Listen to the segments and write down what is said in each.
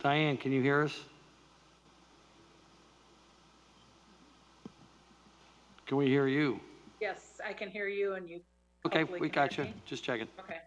Diane, can you hear us? Can we hear you? Yes, I can hear you and you. Okay, hopefully we can hear got you. me. Just checking. Okay.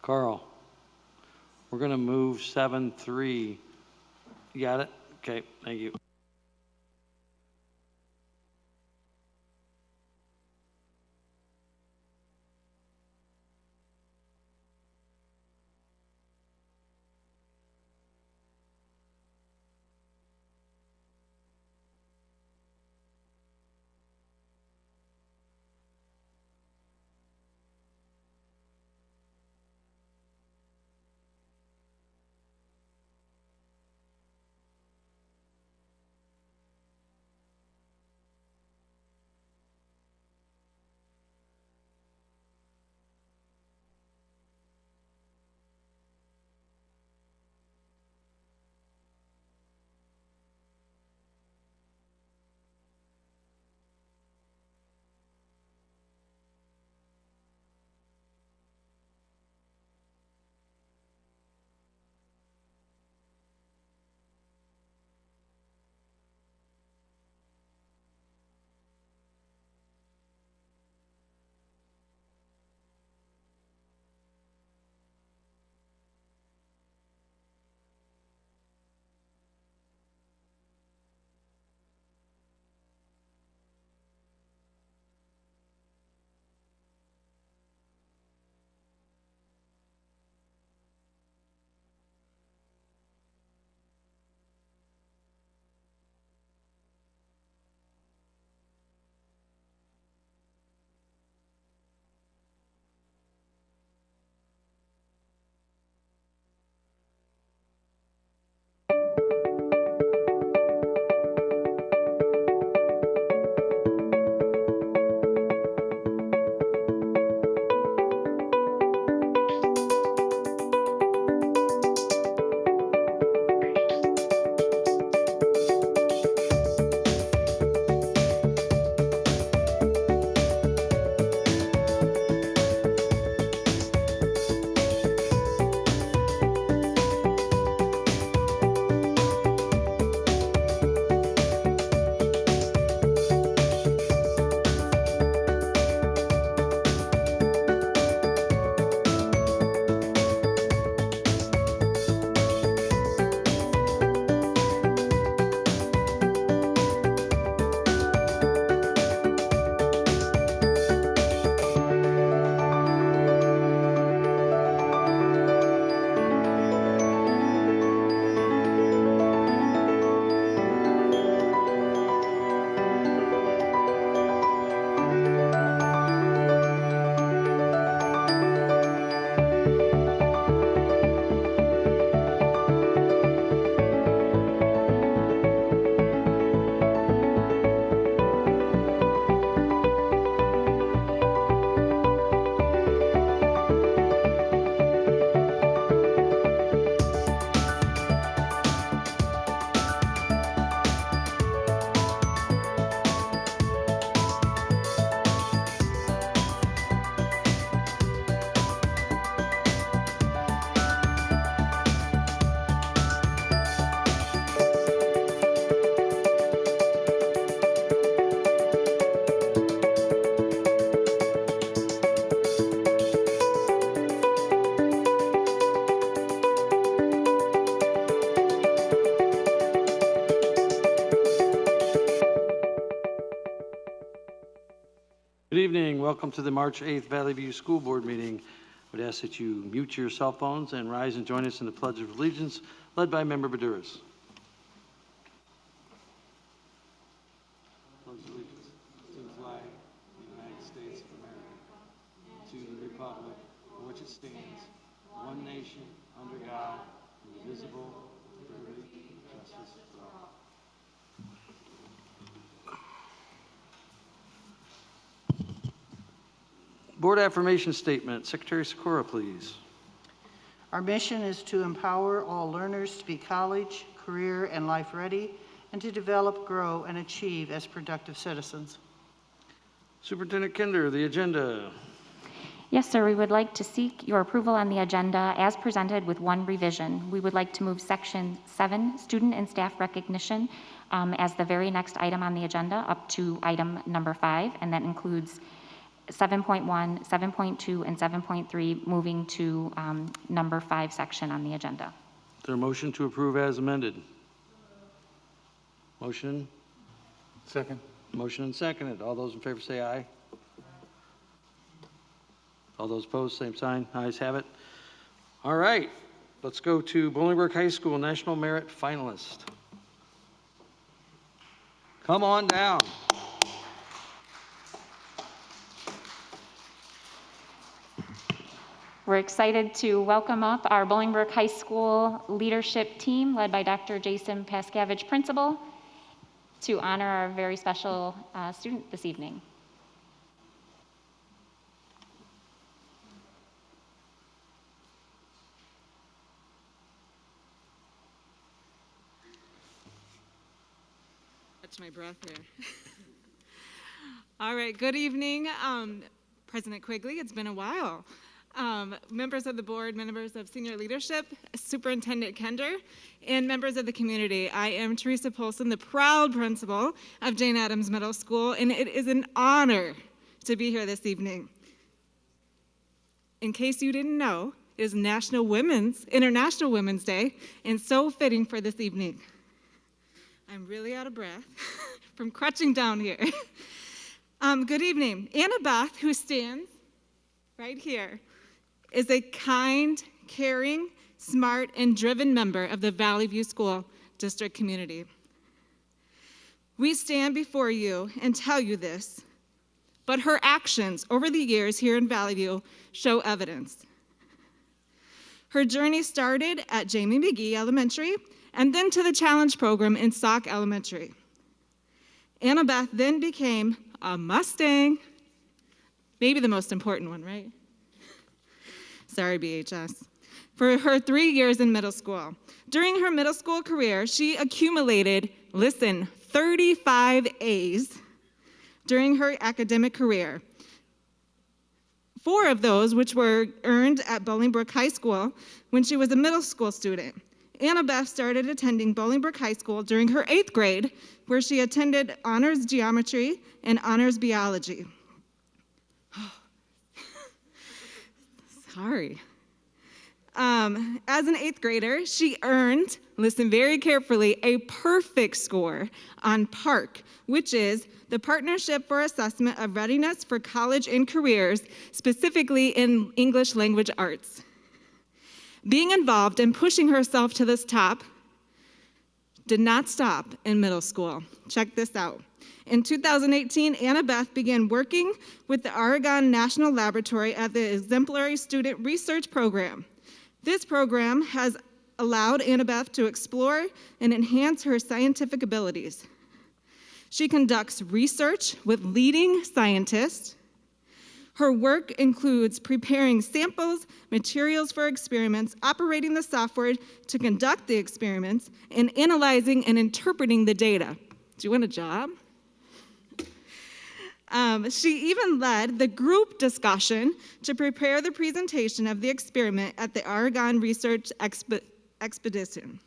Carl, we're going to move 7-3. You got it? Okay, thank you. Good evening. Welcome to the March 8th Valley View School Board meeting. I would ask that you mute your cell phones and rise and join us in the Pledge of Allegiance, led by Member Baduras. Pledge allegiance to the flag of the United States of America, to the republic for which it stands, one nation, under God, indivisible, with liberty and justice for all. Board affirmation statement. Secretary Sikora, please. Our mission is to empower all learners to be college, career, and life ready, and to develop, grow, and achieve as productive citizens. Superintendent Kinder, the agenda. Yes, sir. We would like to seek your approval on the agenda as presented with one revision. We would like to move Section 7, Student and Staff Recognition, as the very next item on the agenda up to item number 5, and that includes 7.1, 7.2, and 7.3, moving to number 5 section on the agenda. Is there a motion to approve as amended? Motion? Second. Motion and seconded. All those in favor say aye. All those opposed, same sign. Ayes have it. All right, let's go to Bolingbrook High School National Merit Finalist. Come on down. We're excited to welcome up our Bolingbrook High School leadership team led by Dr. Jason Paskevich, Principal, to honor our very special student this evening. Catch my breath here. All right, good evening, President Quigley. It's been a while. Members of the board, members of senior leadership, Superintendent Kender, and members of the community. I am Teresa Polson, the proud principal of Jane Addams Middle School, and it is an honor to be here this evening. In case you didn't know, it is International Women's Day, and so fitting for this evening. I'm really out of breath from crutching down here. Good evening. Annabeth, who stands right here, is a kind, caring, smart, and driven member of the Valley View School District community. We stand before you and tell you this, but her actions over the years here in Valley View show evidence. Her journey started at Jamie McGee Elementary and then to the Challenge Program in Sauk Elementary. Annabeth then became a Mustang, maybe the most important one, right? Sorry, BHS. For her 3 years in middle school. During her middle school career, she accumulated, listen, 35 A's during her academic career. 4 of those which were earned at Bolingbrook High School when she was a middle school student. Annabeth started attending Bolingbrook High School during her 8th grade, where she attended honors geometry and honors biology. Sorry. As an 8th grader, she earned, listen very carefully, a perfect score on PARC, which is the Partnership for Assessment of Readiness for College and Careers, specifically in English Language Arts. Being involved and pushing herself to this top did not stop in middle school. Check this out. In 2018, Annabeth began working with the Oregon National Laboratory at the Exemplary Student Research Program. This program has allowed Annabeth to explore and enhance her scientific abilities. She conducts research with leading scientists. Her work includes preparing samples, materials for experiments, operating the software to conduct the experiments, and analyzing and interpreting the data. Do you want a job? She even led the group discussion to prepare the presentation of the experiment at the Oregon Research Expedition.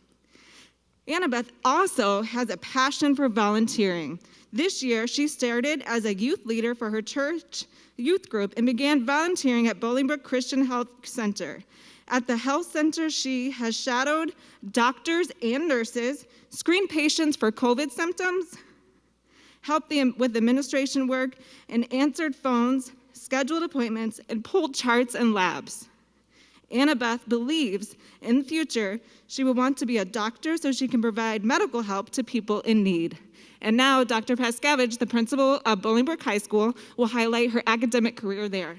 Annabeth also has a passion for volunteering. This year, she started as a youth leader for her church youth group and began volunteering at Bolingbrook Christian Health Center. At the health center, she has shadowed doctors and nurses, screened patients for COVID symptoms, helped them with administration work, and answered phones, scheduled appointments, and pulled charts and labs. Annabeth believes in the future she will want to be a doctor so she can provide medical help to people in need. And now Dr. Paskevich, the principal of Bolingbrook High School, will highlight her academic career there.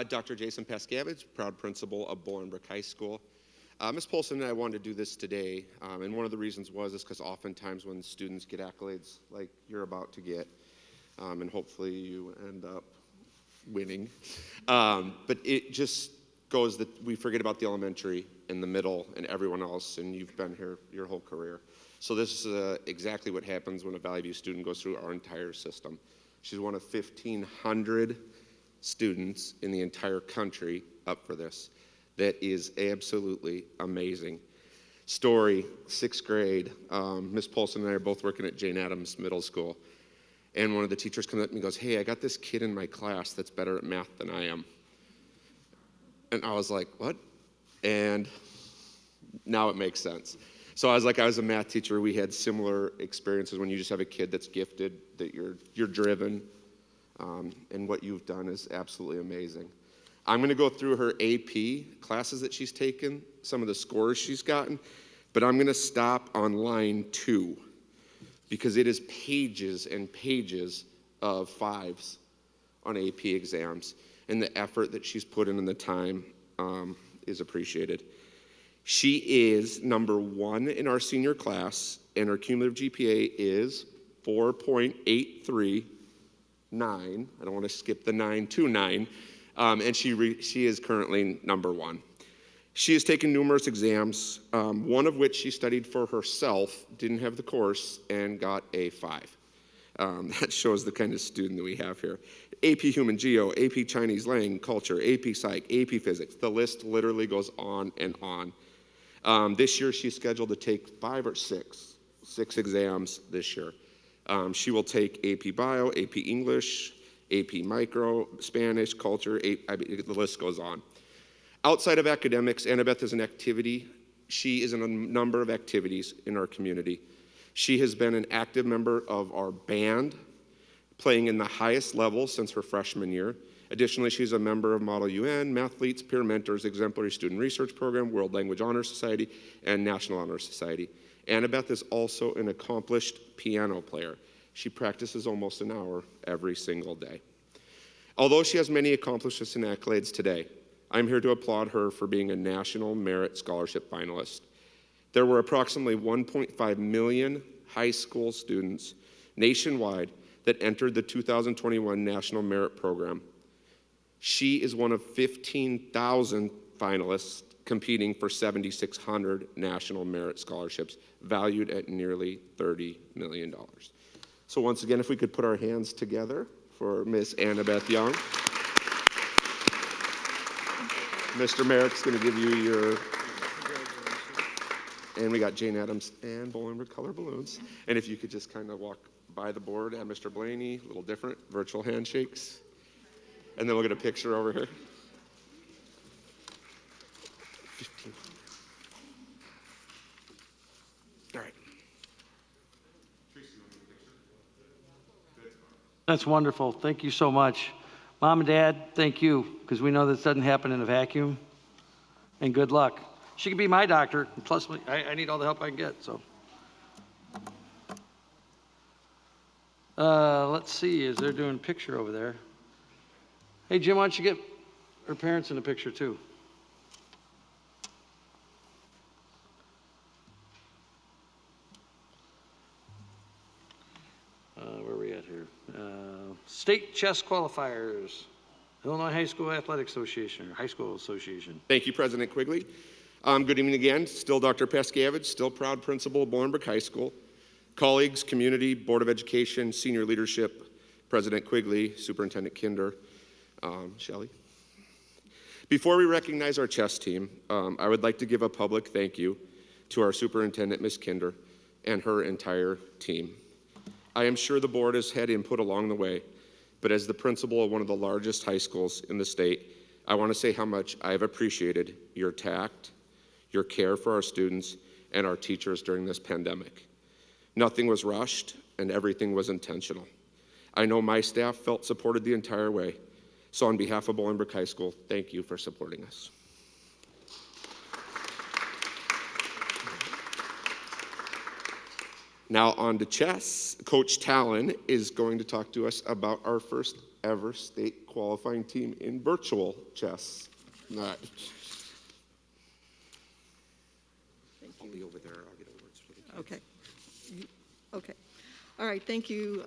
Dr. Jason Paskevich, proud principal of Bolingbrook High School. Ms. Polson and I wanted to do this today, and one of the reasons was because oftentimes when students get accolades like you're about to get, and hopefully you end up winning, but it just goes that we forget about the elementary and the middle and everyone else, and you've been here your whole career. So this is exactly what happens when a Valley View student goes through our entire system. She's one of 1,500 students in the entire country up for this. That is absolutely amazing. Story, 6th grade, Ms. Polson and I are both working at Jane Addams Middle School. And one of the teachers comes up to me and goes, "Hey, I got this kid in my class that's better at math than I am." And I was like, "What?" And now it makes sense. So I was a math teacher. We had similar experiences when you just have a kid that's gifted, that you're driven, and what you've done is absolutely amazing. I'm going to go through her AP classes that she's taken, some of the scores she's gotten, but I'm going to stop on line 2 because it is pages and pages of 5s on AP exams, and the effort that she's put in and the time is appreciated. She is number 1 in our senior class, and her cumulative GPA is 4.839. I don't want to skip the 929. And she is currently number 1. She has taken numerous exams, one of which she studied for herself, didn't have the course, and got a 5. That shows the kind of student that we have here. AP Human Geo, AP Chinese Lang, Culture, AP Psych, AP Physics. The list literally goes on and on. This year she's scheduled to take 5 or 6 exams this year. She will take AP Bio, AP English, AP Micro, Spanish, Culture, the list goes on. Outside of academics, Annabeth is an activity. She is in a number of activities in our community. She has been an active member of our band, playing in the highest level since her freshman year. Additionally, she's a member of Model UN, Mathletes, Peer Mentors, Exemplary Student Research Program, World Language Honor Society, and National Honor Society. Annabeth is also an accomplished piano player. She practices almost an hour every single day. Although she has many accomplishments and accolades today, I'm here to applaud her for being a National Merit Scholarship finalist. There were approximately 1.5 million high school students nationwide that entered the 2021 National Merit Program. She is one of 15,000 finalists competing for 7,600 National Merit Scholarships, valued at nearly $30 million. So once again, if we could put our hands together for Miss Annabeth Young. Mr. Merrick's going to give you your, and we got Jane Addams and Bolingbrook color balloons. And if you could just kind of walk by the board at Mr. Blaney, a little different, virtual handshakes. And then we'll get a picture over here. 15. All right. That's wonderful. Thank you so much. Mom and Dad, thank you, because we know this doesn't happen in a vacuum. And good luck. She could be my doctor. Plus, I need all the help I can get, so. Let's see, is they're doing a picture over there. Hey, Jim, why don't you get her parents in the picture, too? Where are we at here? State chess qualifiers. Illinois High School Athletic Association, or High School Association. Thank you, President Quigley. Good evening again. Still Dr. Paskevich, still proud principal of Bolingbrook High School. Colleagues, community, Board of Education, senior leadership, President Quigley, Superintendent Kinder, Shelley. Before we recognize our chess team, I would like to give a public thank you to our Superintendent, Ms. Kinder, and her entire team. I am sure the board has had input along the way, but as the principal of one of the largest high schools in the state, I want to say how much I have appreciated your tact, your care for our students, and our teachers during this pandemic. Nothing was rushed and everything was intentional. I know my staff felt supported the entire way. So on behalf of Bolingbrook High School, thank you for supporting us. Now on to chess. Coach Talon is going to talk to us about our first ever state qualifying team in virtual chess. I'll be over there. I'll get awards for the kids. Okay. Okay. All right. Thank you,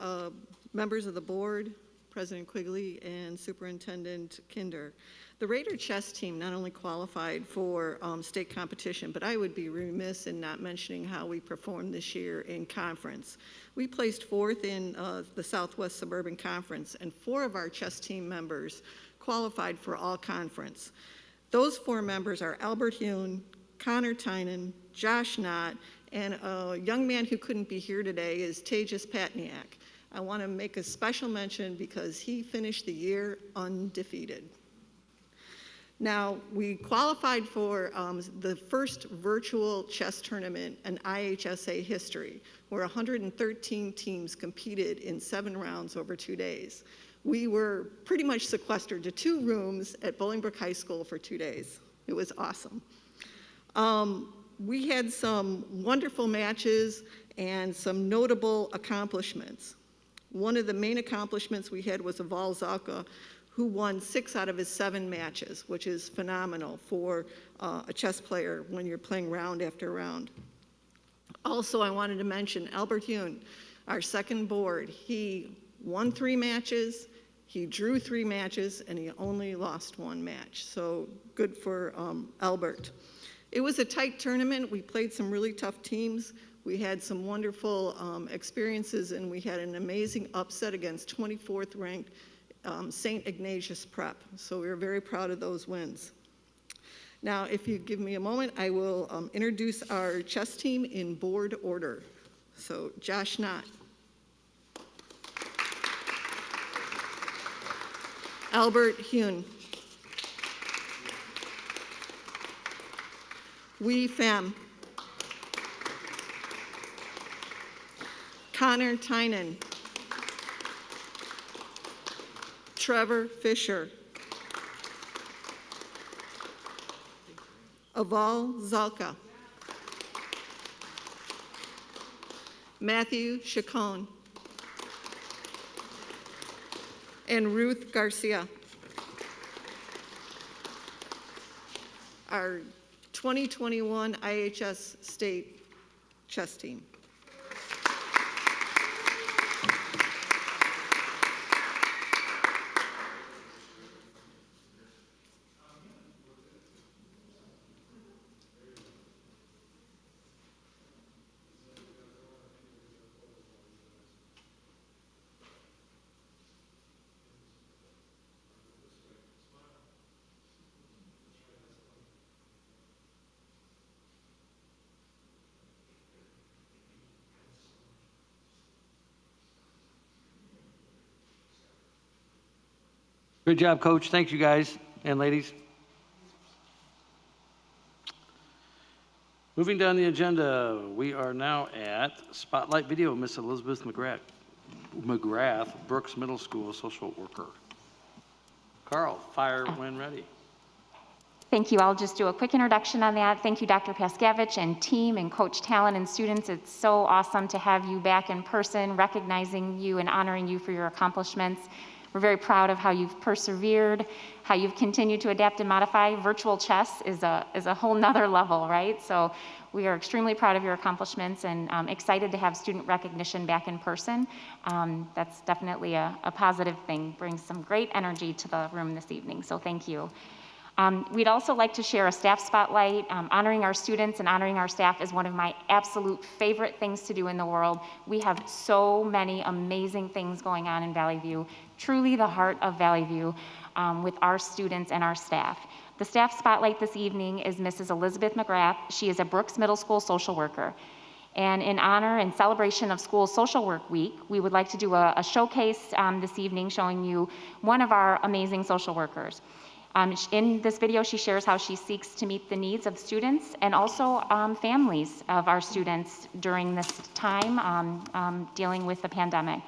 members of the board, President Quigley, and Superintendent Kinder. The Raider chess team not only qualified for state competition, but I would be remiss in not mentioning how we performed this year in conference. We placed 4th in the Southwest Suburban Conference, and 4 of our chess team members qualified for all conference. Those 4 members are Albert Hune, Connor Tynan, Josh Knott, and a young man who couldn't be here today is Tejas Patniak. I want to make a special mention because he finished the year undefeated. Now, we qualified for the first virtual chess tournament in IHSA history, where 113 teams competed in 7 rounds over 2 days. We were pretty much sequestered to 2 rooms at Bolingbrook High School for 2 days. It was awesome. We had some wonderful matches and some notable accomplishments. One of the main accomplishments we had was Aval Zalka, who won 6 out of his 7 matches, which is phenomenal for a chess player when you're playing round after round. Also, I wanted to mention Albert Hune, our second board. He won 3 matches, he drew 3 matches, and he only lost 1 match. So good for Albert. It was a tight tournament. We played some really tough teams. We had some wonderful experiences, and we had an amazing upset against 24th ranked St. Ignatius Prep. So we were very proud of those wins. Now, if you give me a moment, I will introduce our chess team in board order. So Josh Knott, Albert Hune, Wei Pham, Connor Tynan, Trevor Fisher, Aval Zalka, Matthew Chacon, and Ruth Garcia. Our 2021 IHS State chess team. Good job, Coach. Thank you, guys and ladies. Moving down the agenda, we are now at Spotlight Video, Miss Elizabeth McGrath, Brooks Middle School social worker. Carl, fire when ready. Thank you. I'll just do a quick introduction on that. Thank you, Dr. Paskevich and team and Coach Talon and students. It's so awesome to have you back in person, recognizing you and honoring you for your accomplishments. We're very proud of how you've persevered, how you've continued to adapt and modify. Virtual chess is a whole nother level, right? So we are extremely proud of your accomplishments and excited to have student recognition back in person. That's definitely a positive thing, brings some great energy to the room this evening, so thank you. We'd also like to share a staff spotlight. Honoring our students and honoring our staff is one of my absolute favorite things to do in the world. We have so many amazing things going on in Valley View, truly the heart of Valley View with our students and our staff. The staff spotlight this evening is Mrs. Elizabeth McGrath. She is a Brooks Middle School social worker. And in honor and celebration of School Social Work Week, we would like to do a showcase this evening showing you one of our amazing social workers. In this video, she shares how she seeks to meet the needs of students and also families of our students during this time dealing with the pandemic.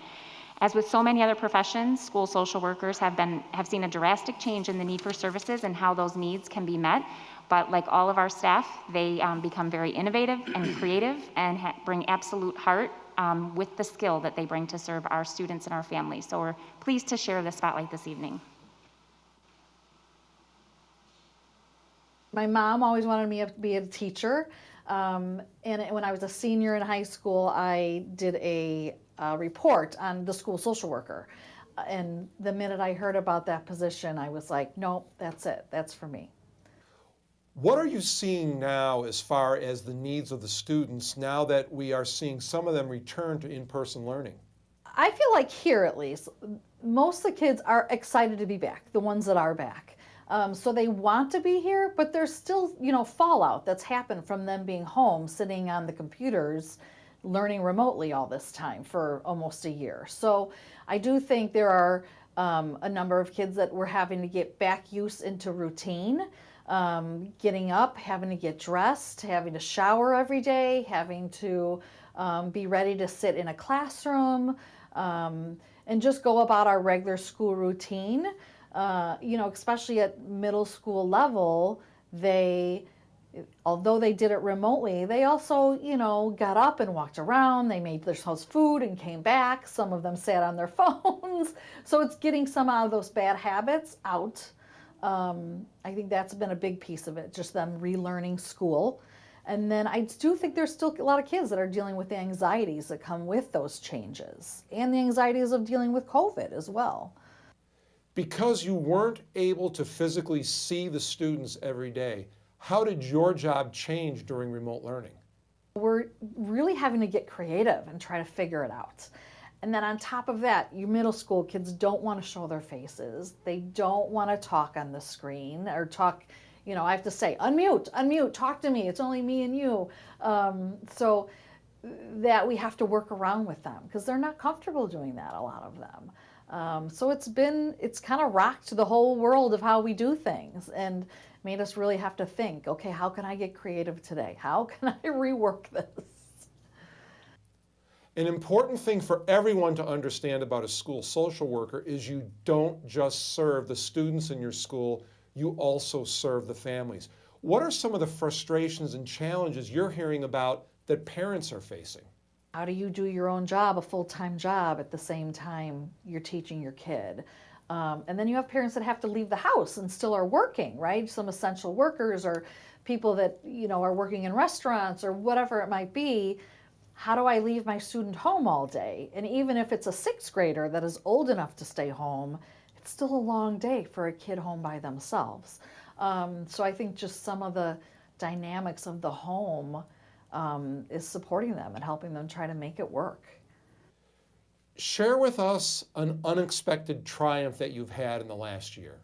As with so many other professions, school social workers have seen a drastic change in the need for services and how those needs can be met. But like all of our staff, they become very innovative and creative and bring absolute heart with the skill that they bring to serve our students and our families. So we're pleased to share the spotlight this evening. My mom always wanted me to be a teacher. And when I was a senior in high school, I did a report on the school social worker. And the minute I heard about that position, I was like, nope, that's it. That's for me. What are you seeing now as far as the needs of the students now that we are seeing some of them return to in-person learning? I feel like here, at least, most of the kids are excited to be back, the ones that are back. So they want to be here, but there's still, fallout that's happened from them being home, sitting on the computers, learning remotely all this time for almost a year. So I do think there are a number of kids that we're having to get back used into routine, getting up, having to get dressed, having to shower every day, having to be ready to sit in a classroom, and just go about our regular school routine. Especially at middle school level, although they did it remotely, they also, got up and walked around. They made themselves food and came back. Some of them sat on their phones. So it's getting some of those bad habits out. I think that's been a big piece of it, just them relearning school. And then I do think there's still a lot of kids that are dealing with the anxieties that come with those changes and the anxieties of dealing with COVID as well. Because you weren't able to physically see the students every day, how did your job change during remote learning? We're really having to get creative and try to figure it out. And then on top of that, your middle school kids don't want to show their faces. They don't want to talk on the screen or talk, I have to say, unmute, talk to me. It's only me and you. So that we have to work around with them because they're not comfortable doing that, a lot of them. So it's kind of rocked the whole world of how we do things and made us really have to think, okay, how can I get creative today? How can I rework this? An important thing for everyone to understand about a school social worker is you don't just serve the students in your school, you also serve the families. What are some of the frustrations and challenges you're hearing about that parents are facing? How do you do your own job, a full-time job, at the same time you're teaching your kid? And then you have parents that have to leave the house and still are working, right? Some essential workers or people that, are working in restaurants or whatever it might be. How do I leave my student home all day? And even if it's a sixth grader that is old enough to stay home, it's still a long day for a kid home by themselves. So I think just some of the dynamics of the home is supporting them and helping them try to make it work. Share with us an unexpected triumph that you've had in the last year.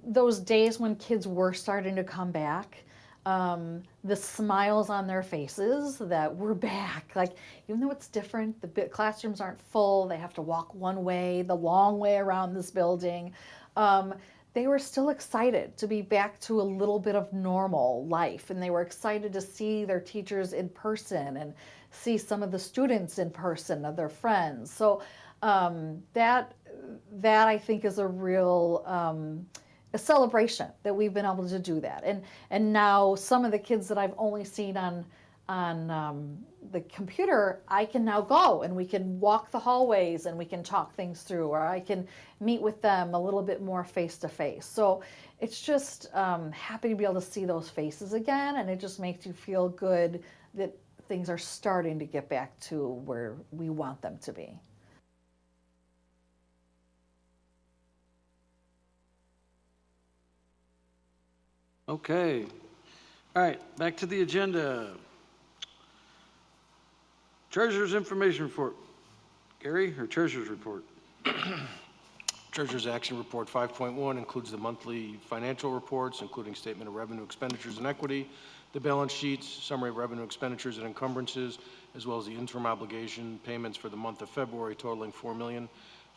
Those days when kids were starting to come back, the smiles on their faces that we're back. Like, even though it's different, the classrooms aren't full, they have to walk one way, the long way around this building. They were still excited to be back to a little bit of normal life, and they were excited to see their teachers in person and see some of the students in person, of their friends. So that I think is a real a celebration that we've been able to do that. And now some of the kids that I've only seen on the computer, I can now go and we can walk the hallways and we can talk things through, or I can meet with them a little bit more face to face. So it's just happy to be able to see those faces again, and it just makes you feel good that things are starting to get back to where we want them to be. Okay. All right, back to the agenda. Treasurer's information report. Gary, or Treasurer's report? Treasurer's Action Report 5.1 includes the monthly financial reports, including statement of revenue, expenditures, and equity, the balance sheets, summary of revenue, expenditures, and encumbrances, as well as the interim obligation payments for the month of February totaling $4,500,000.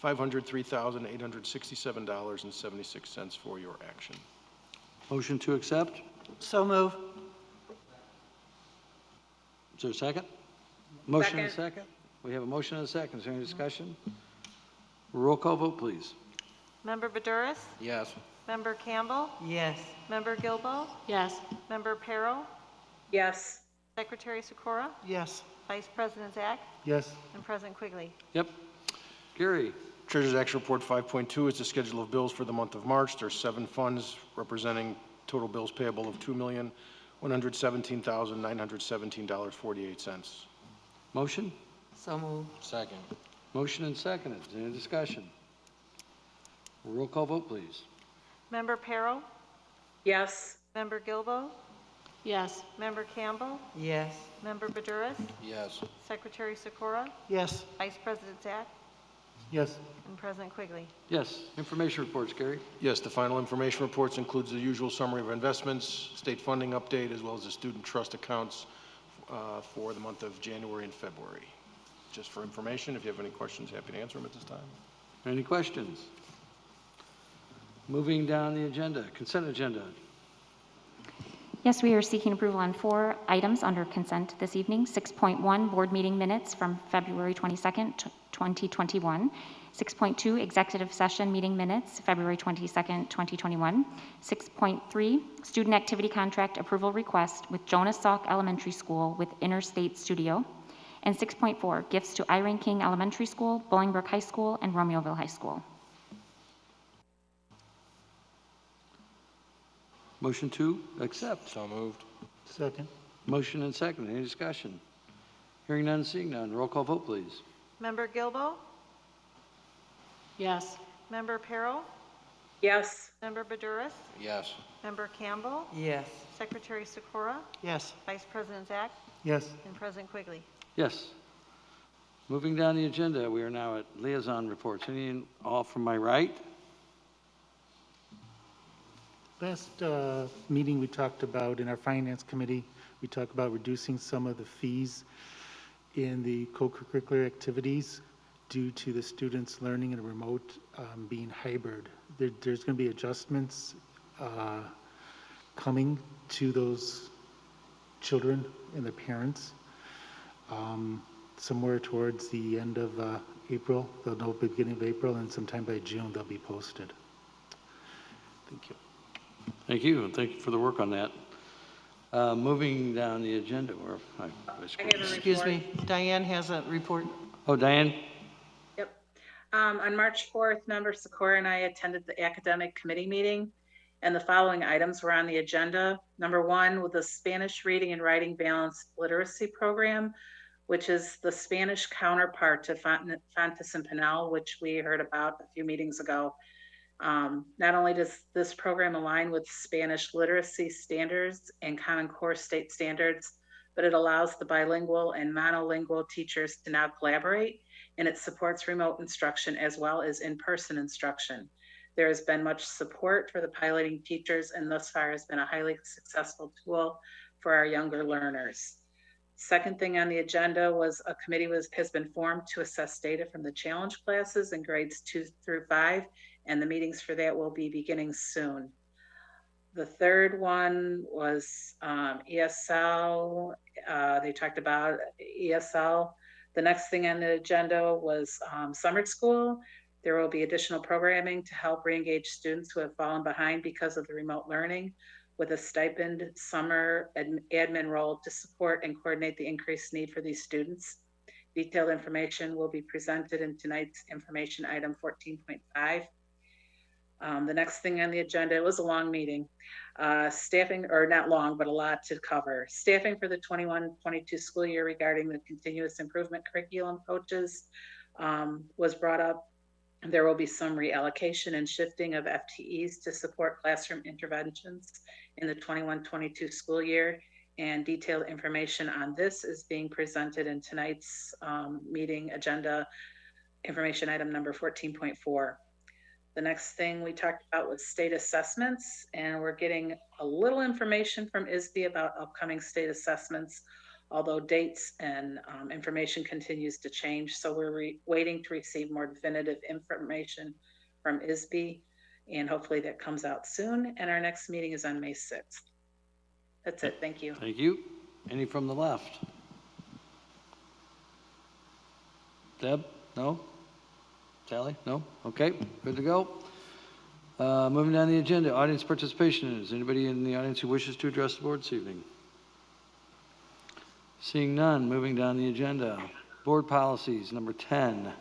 $503,867.76 for your action. Motion to accept. So move. Is there a second? Motion and a Second. second. We have a motion and a second. Is there any discussion? Roll call vote, please. Member Badouris? Yes. Member Campbell? Yes. Member Gilbo? Yes. Member Perro? Yes. Secretary Sikora? Yes. Vice President Zach? Yes. And President Quigley? Yep. Gary. Treasurer's Action Report 5.2 is the schedule of bills for the month of March. There's 7 funds representing total bills payable of $2,117,917.48. Motion? So moved. Second. Motion and seconded. Is there any discussion? Roll call vote, please. Member Perro? Yes. Member Gilbo? Yes. Member Campbell? Yes. Member Badouris? Yes. Secretary Sikora? Yes. Vice President Zach? Yes. And President Quigley? Yes. Information reports, Gary. Yes, the final information reports includes the usual summary of investments, state funding update, as well as the student trust accounts for the month of January and February. Just for information, if you have any questions, happy to answer them at this time. Any questions? Moving down the agenda, consent agenda. Yes, we are seeking approval on 4 items under consent this evening. 6.1, board meeting minutes from February 22nd, 2021. 6.2, executive session meeting minutes, February 22nd, 2021. 6.3, student activity contract approval request with Jonas Salk Elementary School with Interstate Studio. And 6.4, gifts to Irene King Elementary School, Bolingbrook High School, and Romeoville High School. Motion to accept. So moved. Second. Motion and second. Any discussion? Hearing none, seeing none. Roll call vote, please. Member Gilbo? Yes. Member Perro? Yes. Member Badouris? Yes. Member Campbell? Yes. Secretary Sikora? Yes. Vice President Zach? Yes. And President Quigley? Yes. Moving down the agenda, we are now at liaison reports. Any all from my right? Last meeting, we talked about, in our finance committee, we talked about reducing some of the fees in the co-curricular activities due to the students learning in a remote being hybrid. There's going to be adjustments coming to those children and their parents somewhere towards the end of April. They'll know beginning of April, and sometime by June they'll be posted. Thank you. Thank you, and thank you for the work on that. Moving down the agenda, I have a Excuse report. me, Diane has a report. Oh, Diane? Yep. On March 4th, Member Sikora and I attended the academic committee meeting, and the following items were on the agenda. Number 1, with the Spanish Reading and Writing Balanced Literacy Program, which is the Spanish counterpart to Fontes and Pinel, which we heard about a few meetings ago. Not only does this program align with Spanish literacy standards and Common Core state standards, but it allows the bilingual and monolingual teachers to now collaborate, and it supports remote instruction as well as in-person instruction. There has been much support for the piloting teachers, and thus far has been a highly successful tool for our younger learners. Second thing on the agenda was a committee has been formed to assess data from the challenge classes in grades 2 through 5, and the meetings for that will be beginning soon. The third one was ESL. They talked about ESL. The next thing on the agenda was summer school. There will be additional programming to help re-engage students who have fallen behind because of the remote learning, with a stipend summer admin role to support and coordinate the increased need for these students. Detailed information will be presented in tonight's information item 14.5. The next thing on the agenda, it was a long meeting. Staffing, or not long, but a lot to cover. Staffing for the 21-22 school year regarding the continuous improvement curriculum coaches was brought up. There will be some reallocation and shifting of FTEs to support classroom interventions in the 21-22 school year, and detailed information on this is being presented in tonight's meeting agenda, information item number 14.4. The next thing we talked about was state assessments, and we're getting a little information from ISB about upcoming state assessments. although dates and information continues to change. So we're waiting to receive more definitive information from ISB, and hopefully that comes out soon. And our next meeting is on May 6th. That's it. Thank you. Thank you. Any from the left? Deb? No? Sally? No? Okay, good to go. Moving down the agenda, audience participation. Is anybody in the audience who wishes to address the board this evening? Seeing none, moving down the agenda. Board policies, number 10.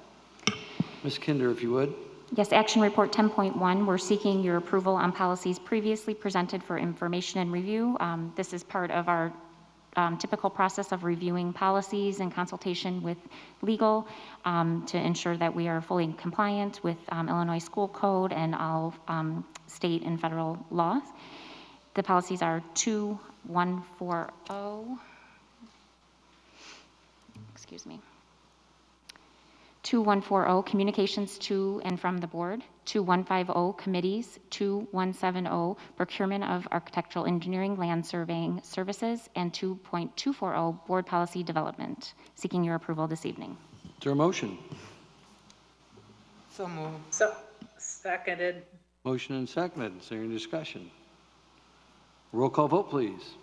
Ms. Kinder, if you would. Yes, action report 10.1, we're seeking your approval on policies previously presented for information and review. This is part of our typical process of reviewing policies in consultation with legal to ensure that we are fully compliant with Illinois School Code and all state and federal laws. The policies are 2140, excuse me, 2140, communications to and from the board, 2150, committees, 2170, procurement of architectural engineering, land surveying services, and 2.240, board policy development. Seeking your approval this evening. Is there a motion? So moved. So, seconded. Motion and seconded. Is there any discussion? Roll call vote, please.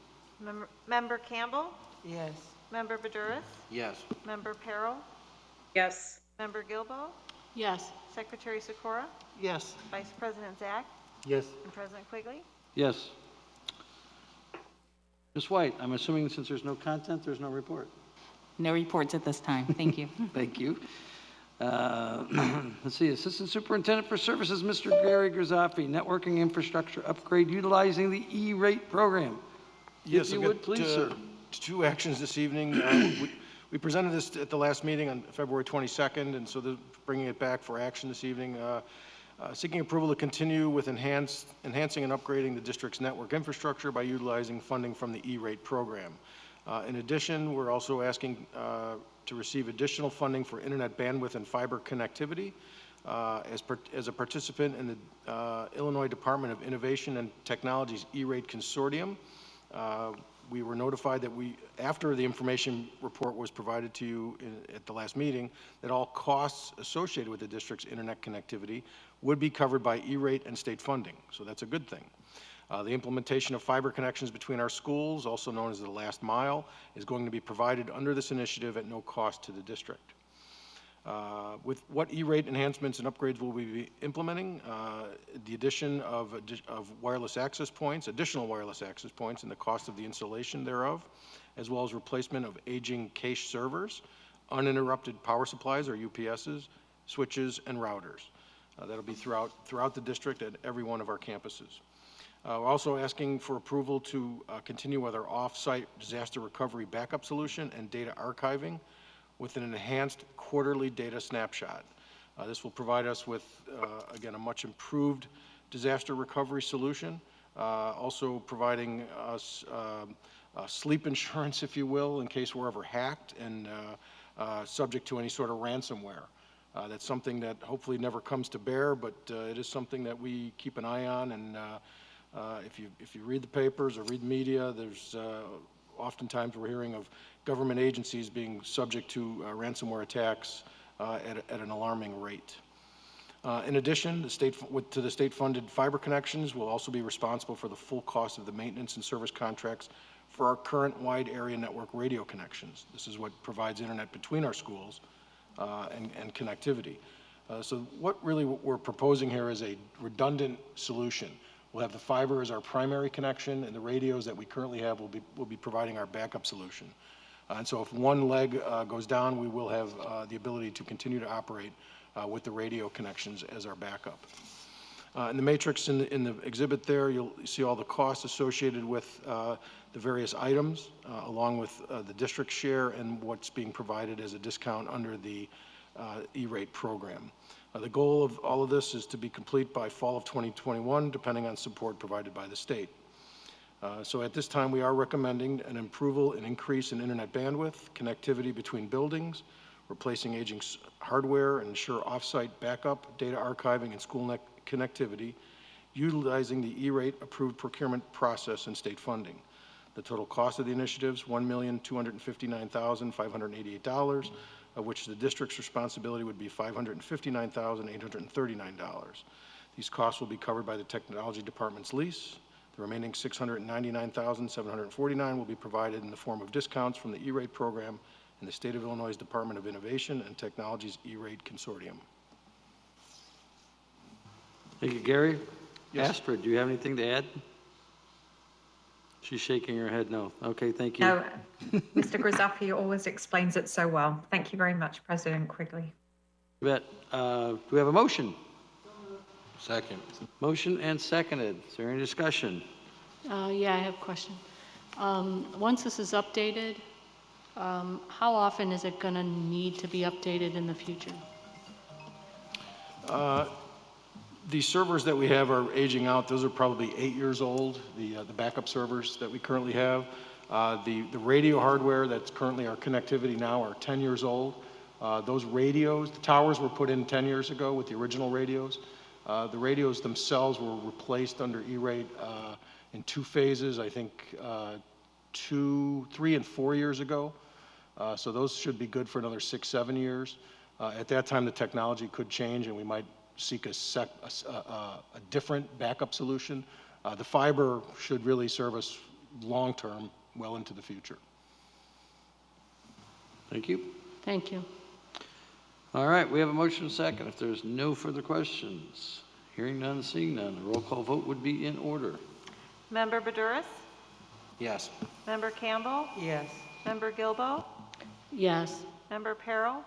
Member Campbell? Yes. Member Badouris? Yes. Member Perro? Yes. Member Gilbo? Yes. Secretary Sikora? Yes. Vice President Zach? Yes. And President Quigley? Yes. Ms. White, I'm assuming since there's no content, there's no report. No reports at this time. Thank you. Thank you. Let's see, Assistant Superintendent for Services, Mr. Gary Grizzaffi, networking infrastructure upgrade utilizing the E-rate program. Yes, If you I've would, got, please, sir. Two actions this evening. We presented this at the last meeting on February 22nd, and so bringing it back for action this evening. Seeking approval to continue with enhancing and upgrading the district's network infrastructure by utilizing funding from the E-rate program. In addition, we're also asking to receive additional funding for internet bandwidth and fiber connectivity as a participant in the Illinois Department of Innovation and Technology's E-rate consortium. We were notified that after the information report was provided to you at the last meeting, that all costs associated with the district's internet connectivity would be covered by E-rate and state funding. So that's a good thing. The implementation of fiber connections between our schools, also known as the last mile, is going to be provided under this initiative at no cost to the district. With what E-rate enhancements and upgrades will we be implementing? The addition of wireless access points, additional wireless access points, and the cost of the installation thereof, as well as replacement of aging cache servers, uninterrupted power supplies or UPSs, switches, and routers. That'll be throughout the district at every one of our campuses. We're also asking for approval to continue with our off-site disaster recovery backup solution and data archiving with an enhanced quarterly data snapshot. This will provide us with, again, a much improved disaster recovery solution, also providing us sleep insurance, if you will, in case we're ever hacked and subject to any sort of ransomware. That's something that hopefully never comes to bear, but it is something that we keep an eye on, and if you read the papers or read media, there's oftentimes we're hearing of government agencies being subject to ransomware attacks at an alarming rate. In addition, to the state-funded fiber connections, will also be responsible for the full cost of the maintenance and service contracts for our current wide area network radio connections. This is what provides internet between our schools and connectivity. So what we're proposing here is a redundant solution. We'll have the fiber as our primary connection, and the radios that we currently have will be providing our backup solution. And so if one leg goes down, we will have the ability to continue to operate with the radio connections as our backup. In the matrix in the exhibit there, you'll see all the costs associated with the various items, along with the district share and what's being provided as a discount under the E-rate program. The goal of all of this is to be complete by fall of 2021, depending on support provided by the state. So at this time, we are recommending an approval and increase in internet bandwidth, connectivity between buildings, replacing aging hardware, and ensure off-site backup, data archiving, and school connectivity, utilizing the E-rate approved procurement process and state funding. The total cost of the initiatives, $1,259,588, of which the district's responsibility would be $559,839. These costs will be covered by the technology department's lease. The remaining $699,749 will be provided in the form of discounts from the E-rate program and the State of Illinois Department of Innovation and Technology's E-rate consortium. Thank you, Gary. Yes. Astrid, do you have anything to add? She's shaking her head no. Okay, thank you. No, Mr. Grizzaffi always explains it so well. Thank you very much, President Quigley. You bet. Do we have a motion? Second. Motion and seconded. Is there any discussion? Yeah, I have a question. Once this is updated, how often is it going to need to be updated in the future? The servers that we have are aging out. Those are probably 8 years old, the backup servers that we currently have. The radio hardware that's currently our connectivity now are 10 years old. Those radios, the towers were put in 10 years ago with the original radios. The radios themselves were replaced under E-rate in 2 phases, I think 3 and 4 years ago. So those should be good for another 6-7 years. At that time, the technology could change and we might seek a different backup solution. The fiber should really serve us long-term, well into the future. Thank you. Thank you. All right, we have a motion and second. If there's no further questions, hearing none, seeing none, a roll call vote would be in order. Member Badouris? Yes. Member Campbell? Yes. Member Gilbo? Yes. Member Peril?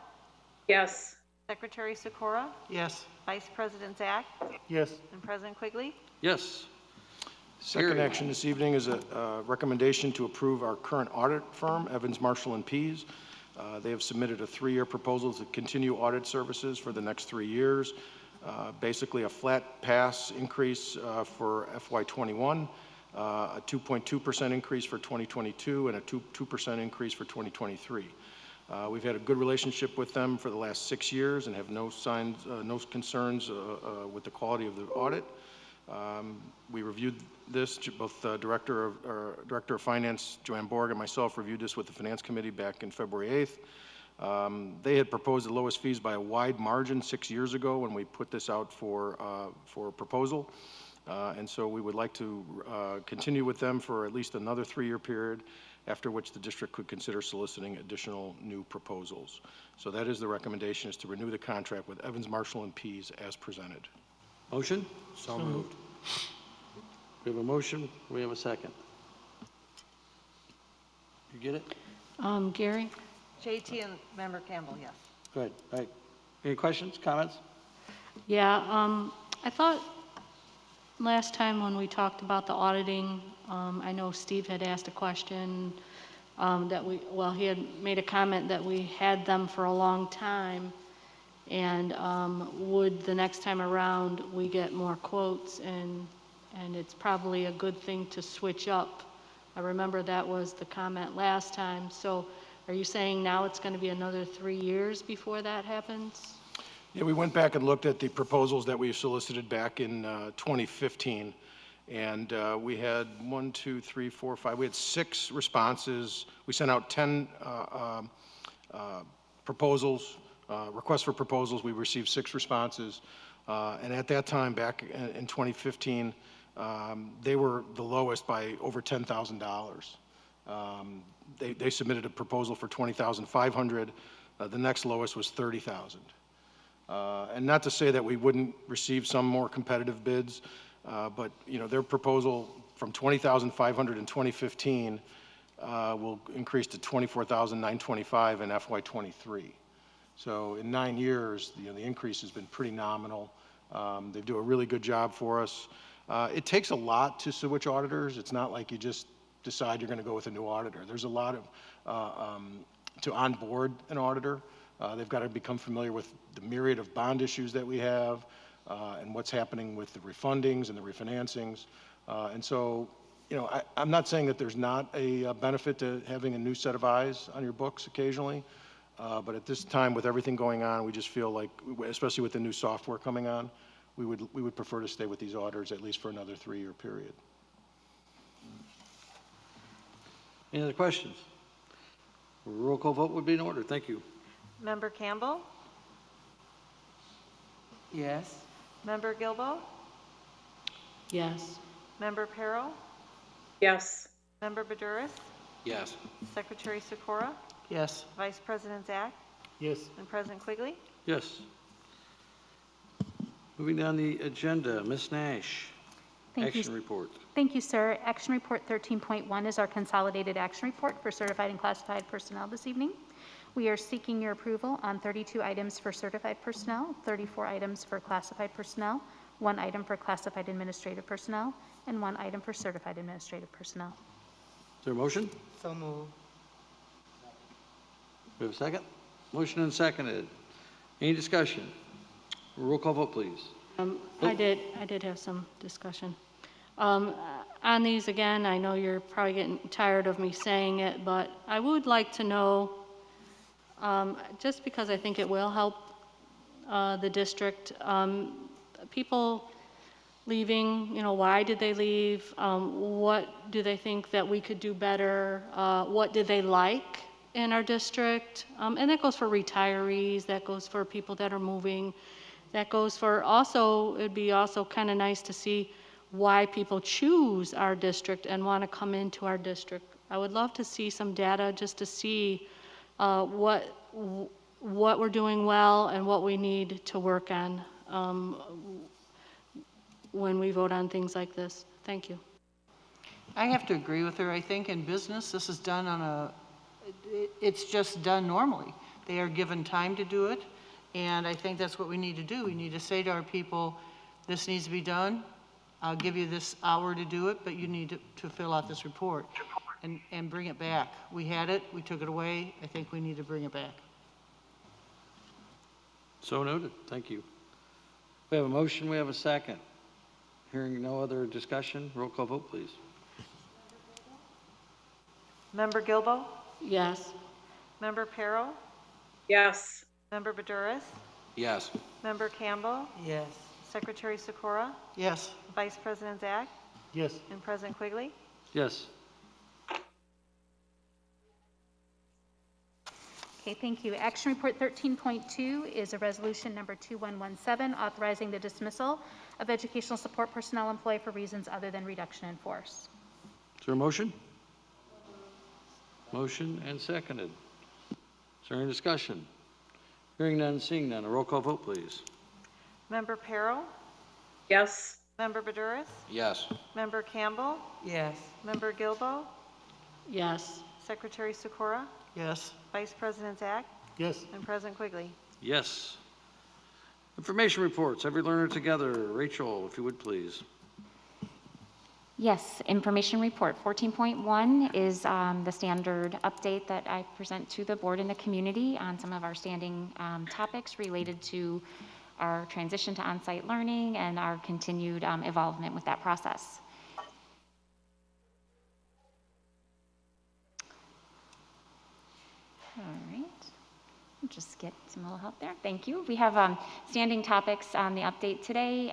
Yes. Secretary Sikora? Yes. Vice President Zach? Yes. And President Quigley? Yes. Second Gary. action this evening is a recommendation to approve our current audit firm, Evans, Marshall & Pease. They have submitted a 3-year proposal to continue audit services for the next 3 years. Basically a flat pass increase for FY21, a 2.2% increase for 2022, and a 2% increase for 2023. We've had a good relationship with them for the last 6 years and have no concerns with the quality of the audit. We reviewed this, both Director of Finance, Joanne Borg, and myself reviewed this with the Finance Committee back in February 8th. They had proposed the lowest fees by a wide margin 6 years ago when we put this out for proposal. And so we would like to continue with them for at least another 3-year period, after which the district could consider soliciting additional new proposals. So that is the recommendation, is to renew the contract with Evans, Marshall & Pease as presented. Motion? So moved. We have a motion. We have a second. You get it? Gary? JT and Member Campbell, yes. Go ahead. All right. Any questions, comments? Yeah, I thought last time when we talked about the auditing, I know Steve had asked a question he had made a comment that we had them for a long time. And would the next time around we get more quotes, and it's probably a good thing to switch up. I remember that was the comment last time. So are you saying now it's going to be another 3 years before that happens? Yeah, we went back and looked at the proposals that we solicited back in 2015. And we had 1, 2, 3, 4, 5. We had 6 responses. We sent out 10 proposals. Requests for proposals, we received 6 responses. And at that time, back in 2015, they were the lowest by over $10,000. They submitted a proposal for $20,500. The next lowest was $30,000. And not to say that we wouldn't receive some more competitive bids, but their proposal from $20,500 in 2015 will increase to $24,925 in FY23. So in 9 years, the increase has been pretty nominal. They do a really good job for us. It takes a lot to switch auditors. It's not like you just decide you're going to go with a new auditor. There's a lot of to onboard an auditor. They've got to become familiar with the myriad of bond issues that we have and what's happening with the refundings and the refinancings. And so, I'm not saying that there's not a benefit to having a new set of eyes on your books occasionally. But at this time, with everything going on, we just feel like, especially with the new software coming on, we would prefer to stay with these auditors at least for another 3-year period. Any other questions? Roll call vote would be in order. Thank you. Member Campbell? Yes. Member Gilbo? Yes. Member Perro? Yes. Member Badouris? Yes. Secretary Sikora? Yes. Vice President Zach? Yes. And President Quigley? Yes. Moving down the agenda, Ms. Nash. Thank you. Action report. Thank you, sir. Action Report 13.1 is our consolidated action report for certified and classified personnel this evening. We are seeking your approval on 32 items for certified personnel, 34 items for classified personnel, 1 item for classified administrative personnel, and 1 item for certified administrative personnel. Is there a motion? So moved. We have a second? Motion and seconded. Any discussion? Roll call vote, please. I did have some discussion. On these, again, I know you're probably getting tired of me saying it, but I would like to know, just because I think it will help the district, people leaving, why did they leave? What do they think that we could do better? What did they like in our district? And that goes for retirees, that goes for people that are moving, that goes for also, it'd be also kind of nice to see why people choose our district and want to come into our district. I would love to see some data just to see what we're doing well and what we need to work on when we vote on things like this. Thank you. I have to agree with her. I think in business, this is done on it's just done normally. They are given time to do it, and I think that's what we need to do. We need to say to our people, this needs to be done. I'll give you this hour to do it, but you need to fill out this report and bring it back. We had it, we took it away. I think we need to bring it back. So noted. Thank you. We have a motion, we have a second. Hearing no other discussion, roll call vote, please. Member Gilbo? Yes. Member Perro? Yes. Member Badouris? Yes. Member Campbell? Yes. Secretary Sikora? Yes. Vice President Zach? Yes. And President Quigley? Yes. Okay, thank you. Action Report 13.2 is a resolution number 2117, authorizing the dismissal of educational support personnel employed for reasons other than reduction in force. Is there a motion? Motion and seconded. Is there any discussion? Hearing none, seeing none, a roll call vote, please. Member Perro? Yes. Member Badouris? Yes. Member Campbell? Yes. Member Gilbo? Yes. Secretary Sikora? Yes. Vice President Zach? Yes. And President Quigley? Yes. Information reports, every learner together. Rachel, if you would please. Yes, information report 14.1 is the standard update that I present to the board and the community on some of our standing topics related to our transition to on-site learning and our continued involvement with that process. All right, I'll just get some little help there. Thank you. We have standing topics on the update today.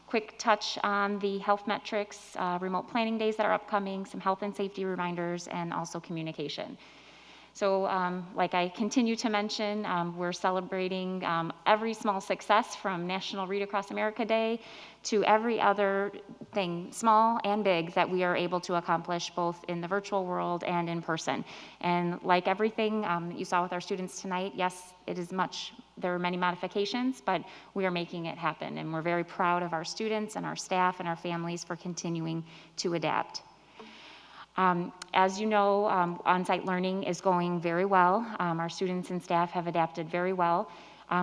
Quick touch on the health metrics, remote planning days that are upcoming, some health and safety reminders, and also communication. So like I continue to mention, we're celebrating every small success from National Read Across America Day to every other thing, small and big, that we are able to accomplish both in the virtual world and in person. And like everything that you saw with our students tonight, yes, it is there are many modifications, but we are making it happen. And we're very proud of our students and our staff and our families for continuing to adapt. As you know, on-site learning is going very well. Our students and staff have adapted very well.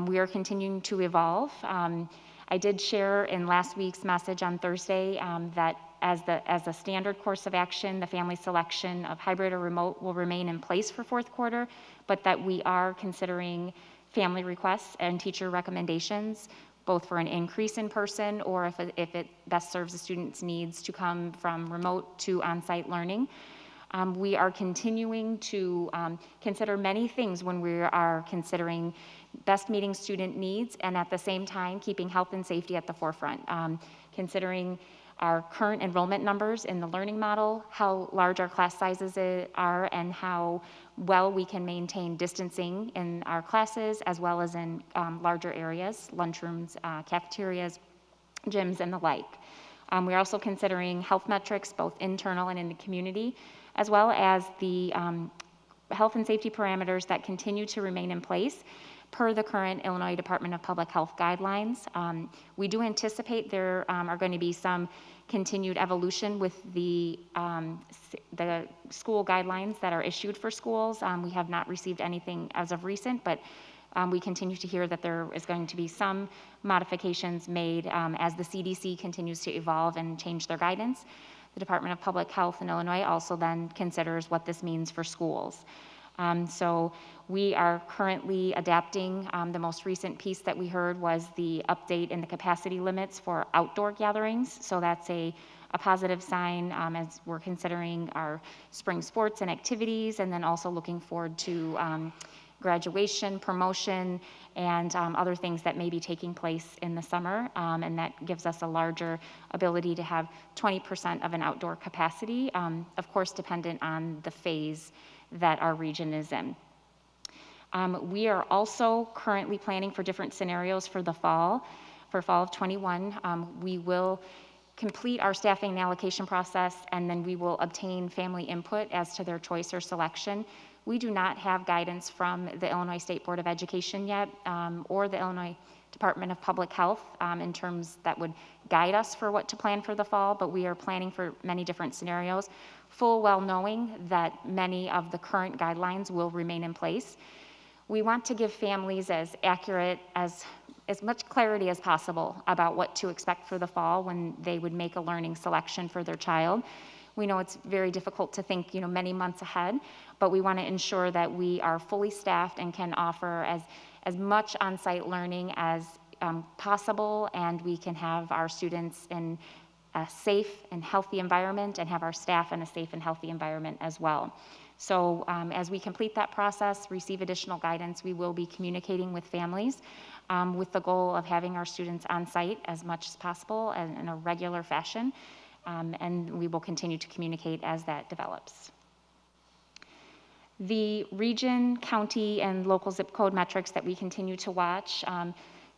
We are continuing to evolve. I did share in last week's message on Thursday that as a standard course of action, the family selection of hybrid or remote will remain in place for fourth quarter, but that we are considering family requests and teacher recommendations, both for an increase in person or if it best serves the student's needs to come from remote to on-site learning. We are continuing to consider many things when we are considering best meeting student needs and at the same time keeping health and safety at the forefront. Considering our current enrollment numbers in the learning model, how large our class sizes are, and how well we can maintain distancing in our classes, as well as in larger areas, lunchrooms, cafeterias, gyms, and the like. We're also considering health metrics, both internal and in the community, as well as the health and safety parameters that continue to remain in place per the current Illinois Department of Public Health guidelines. We do anticipate there are going to be some continued evolution with the school guidelines that are issued for schools. We have not received anything as of recent, but we continue to hear that there is going to be some modifications made as the CDC continues to evolve and change their guidance. The Department of Public Health in Illinois also then considers what this means for schools. So we are currently adapting. The most recent piece that we heard was the update in the capacity limits for outdoor gatherings. So that's a positive sign as we're considering our spring sports and activities, and then also looking forward to graduation, promotion, and other things that may be taking place in the summer. And that gives us a larger ability to have 20% of an outdoor capacity, of course dependent on the phase that our region is in. We are also currently planning for different scenarios for the fall. For fall of 21, we will complete our staffing and allocation process, and then we will obtain family input as to their choice or selection. We do not have guidance from the Illinois State Board of Education yet, or the Illinois Department of Public Health in terms that would guide us for what to plan for the fall, but we are planning for many different scenarios, full well knowing that many of the current guidelines will remain in place. We want to give families as accurate, as much clarity as possible about what to expect for the fall when they would make a learning selection for their child. We know it's very difficult to think, many months ahead, but we want to ensure that we are fully staffed and can offer as much on-site learning as possible, and we can have our students in a safe and healthy environment and have our staff in a safe and healthy environment as well. So as we complete that process, receive additional guidance, we will be communicating with families with the goal of having our students on site as much as possible and in a regular fashion. And we will continue to communicate as that develops. The region, county, and local zip code metrics that we continue to watch,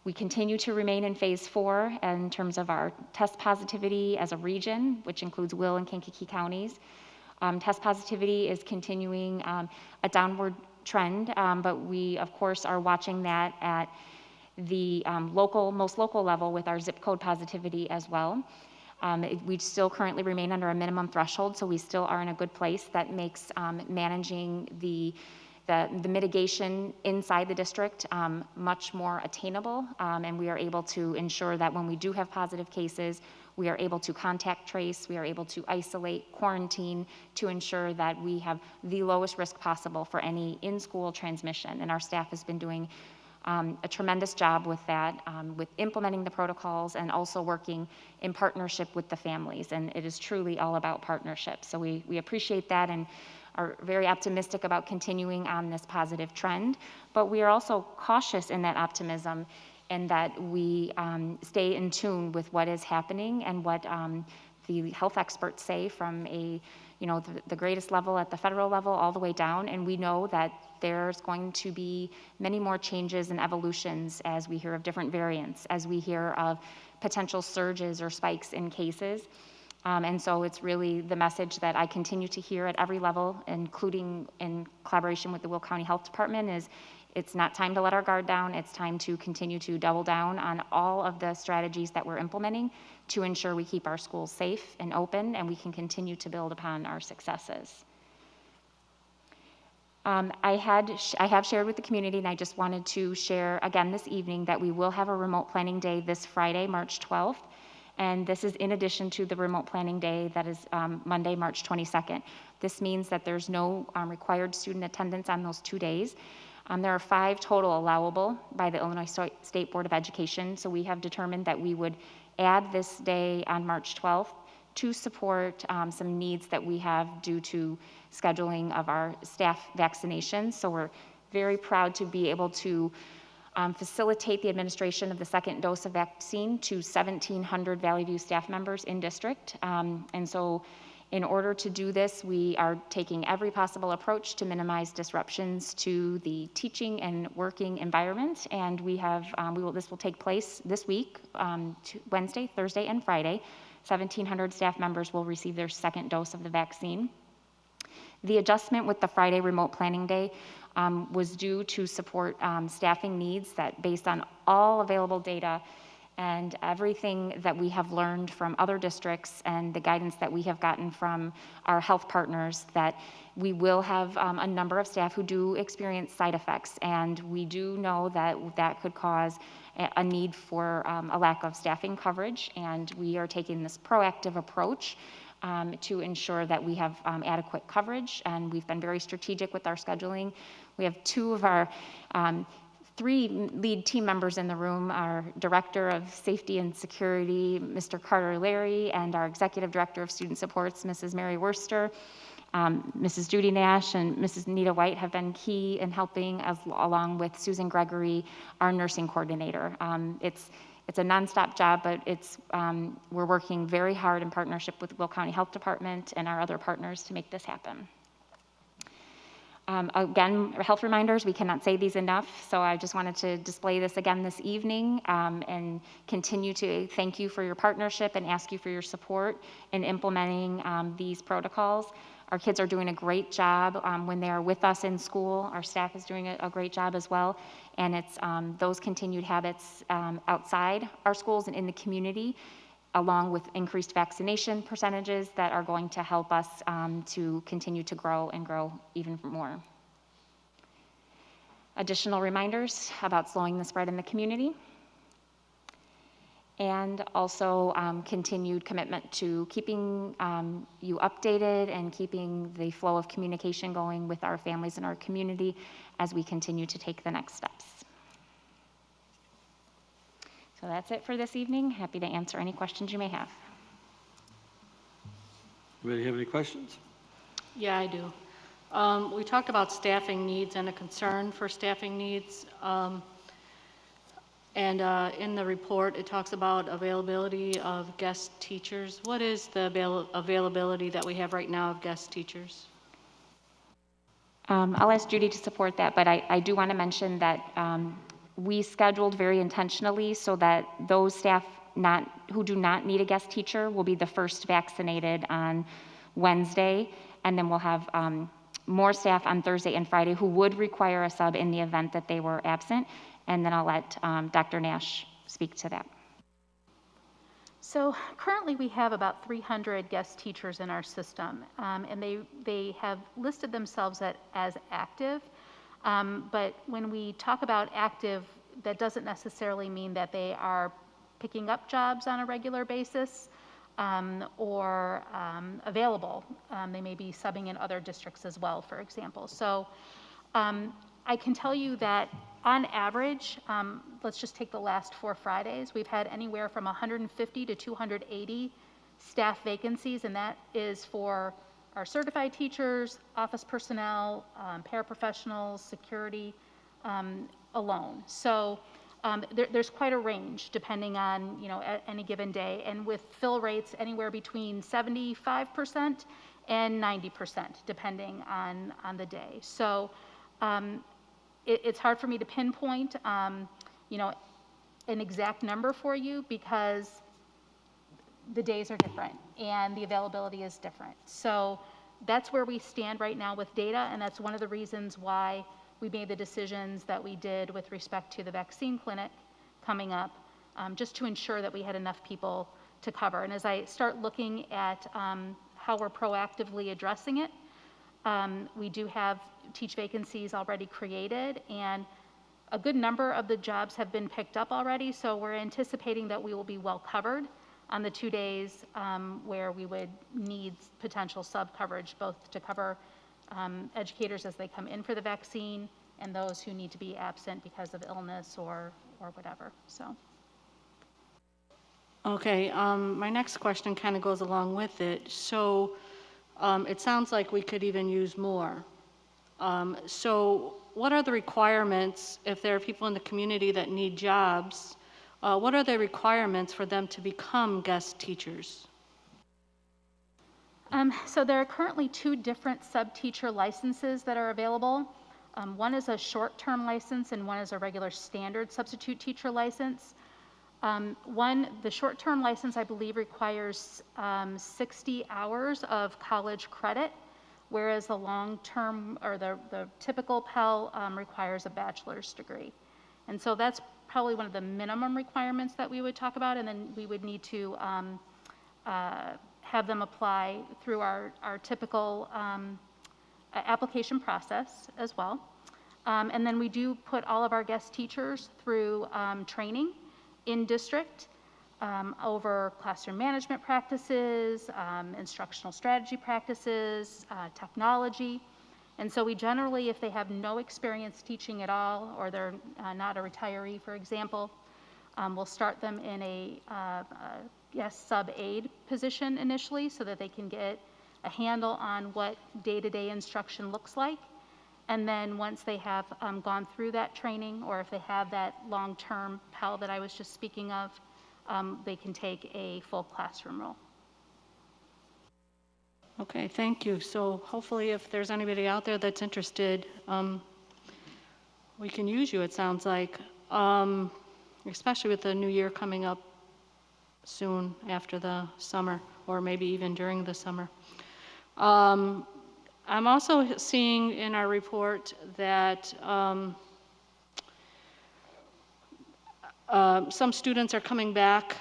we continue to remain in phase 4 in terms of our test positivity as a region, which includes Will and Kankakee counties. Test positivity is continuing a downward trend, but we, of course, are watching that at the most local level with our zip code positivity as well. We still currently remain under a minimum threshold, so we still are in a good place. That makes managing the mitigation inside the district much more attainable, and we are able to ensure that when we do have positive cases, we are able to contact trace, we are able to isolate, quarantine, to ensure that we have the lowest risk possible for any in-school transmission. And our staff has been doing a tremendous job with that, with implementing the protocols and also working in partnership with the families. And it is truly all about partnership. So we appreciate that and are very optimistic about continuing on this positive trend. But we are also cautious in that optimism, and that we stay in tune with what is happening and what the health experts say from the greatest level at the federal level all the way down. And we know that there's going to be many more changes and evolutions as we hear of different variants, as we hear of potential surges or spikes in cases. And so it's really the message that I continue to hear at every level, including in collaboration with the Will County Health Department, is it's not time to let our guard down. It's time to continue to double down on all of the strategies that we're implementing to ensure we keep our schools safe and open, and we can continue to build upon our successes. I have shared with the community, and I just wanted to share again this evening that we will have a remote planning day this Friday, March 12th. And this is in addition to the remote planning day that is Monday, March 22nd. This means that there's no required student attendance on those 2 days. There are 5 total allowable by the Illinois State Board of Education. So we have determined that we would add this day on March 12th to support some needs that we have due to scheduling of our staff vaccinations. So we're very proud to be able to facilitate the administration of the second dose of vaccine to 1,700 Valley View staff members in district. And so in order to do this, we are taking every possible approach to minimize disruptions to the teaching and working environment. And this will take place this week, Wednesday, Thursday, and Friday. 1,700 staff members will receive their second dose of the vaccine. The adjustment with the Friday remote planning day was due to support staffing needs that, based on all available data and everything that we have learned from other districts and the guidance that we have gotten from our health partners, that we will have a number of staff who do experience side effects. And we do know that that could cause a need for a lack of staffing coverage. And we are taking this proactive approach to ensure that we have adequate coverage. And we've been very strategic with our scheduling. We have two of our 3 lead team members in the room, our Director of Safety and Security, Mr. Carter Larry, and our Executive Director of Student Supports, Mrs. Mary Worster. Mrs. Judy Nash and Mrs. Nita White have been key in helping, along with Susan Gregory, our nursing coordinator. It's a nonstop job, but we're working very hard in partnership with Will County Health Department and our other partners to make this happen. Again, health reminders, we cannot say these enough, so I just wanted to display this again this evening and continue to thank you for your partnership and ask you for your support in implementing these protocols. Our kids are doing a great job when they are with us in school. Our staff is doing a great job as well, and it's those continued habits outside our schools and in the community, along with increased vaccination percentages, that are going to help us to continue to grow and grow even more. Additional reminders about slowing the spread in the community, and also continued commitment to keeping you updated and keeping the flow of communication going with our families and our community as we continue to take the next steps. So that's it for this evening. Happy to answer any questions you may have. Anybody have any questions? Yeah, I do. We talked about staffing needs and a concern for staffing needs. And in the report, it talks about availability of guest teachers. What is the availability that we have right now of guest teachers? I'll ask Judy to support that, but I do want to mention that we scheduled very intentionally so that those staff who do not need a guest teacher will be the first vaccinated on Wednesday, and then we'll have more staff on Thursday and Friday who would require a sub in the event that they were absent, and then I'll let Dr. Nash speak to that. So currently we have about 300 guest teachers in our system, and they have listed themselves as active. But when we talk about active, that doesn't necessarily mean that they are picking up jobs on a regular basis or available. They may be subbing in other districts as well, for example. So I can tell you that on average, let's just take the last 4 Fridays, we've had anywhere from 150 to 280 staff vacancies, and that is for our certified teachers, office personnel, paraprofessionals, security alone. So there's quite a range depending on, at any given day, and with fill rates anywhere between 75% and 90% depending on the day. So it's hard for me to pinpoint, an exact number for you because the days are different and the availability is different. So that's where we stand right now with data, and that's one of the reasons why we made the decisions that we did with respect to the vaccine clinic coming up, just to ensure that we had enough people to cover. And as I start looking at how we're proactively addressing it, we do have teach vacancies already created, and a good number of the jobs have been picked up already, so we're anticipating that we will be well covered on the 2 days where we would need potential sub coverage, both to cover educators as they come in for the vaccine and those who need to be absent because of illness or whatever. So. Okay, my next question kind of goes along with it. So it sounds like we could even use more. So what are the requirements if there are people in the community that need jobs? What are the requirements for them to become guest teachers? So there are currently 2 different sub-teacher licenses that are available. One is a short-term license and one is a regular standard substitute teacher license. The short-term license, I believe, requires 60 hours of college credit, whereas the long-term or the typical Pell requires a bachelor's degree. And so that's probably one of the minimum requirements that we would talk about, and then we would need to have them apply through our typical application process as well. And then we do put all of our guest teachers through training in district over classroom management practices, instructional strategy practices, technology. And so we generally, if they have no experience teaching at all, or they're not a retiree, for example, we'll start them in a sub-aide position initially so that they can get a handle on what day-to-day instruction looks like. And then once they have gone through that training, or if they have that long-term Pell that I was just speaking of, they can take a full classroom role. Okay, thank you. So hopefully if there's anybody out there that's interested, we can use you, it sounds like, especially with the new year coming up soon after the summer, or maybe even during the summer. I'm also seeing in our report that some students are coming back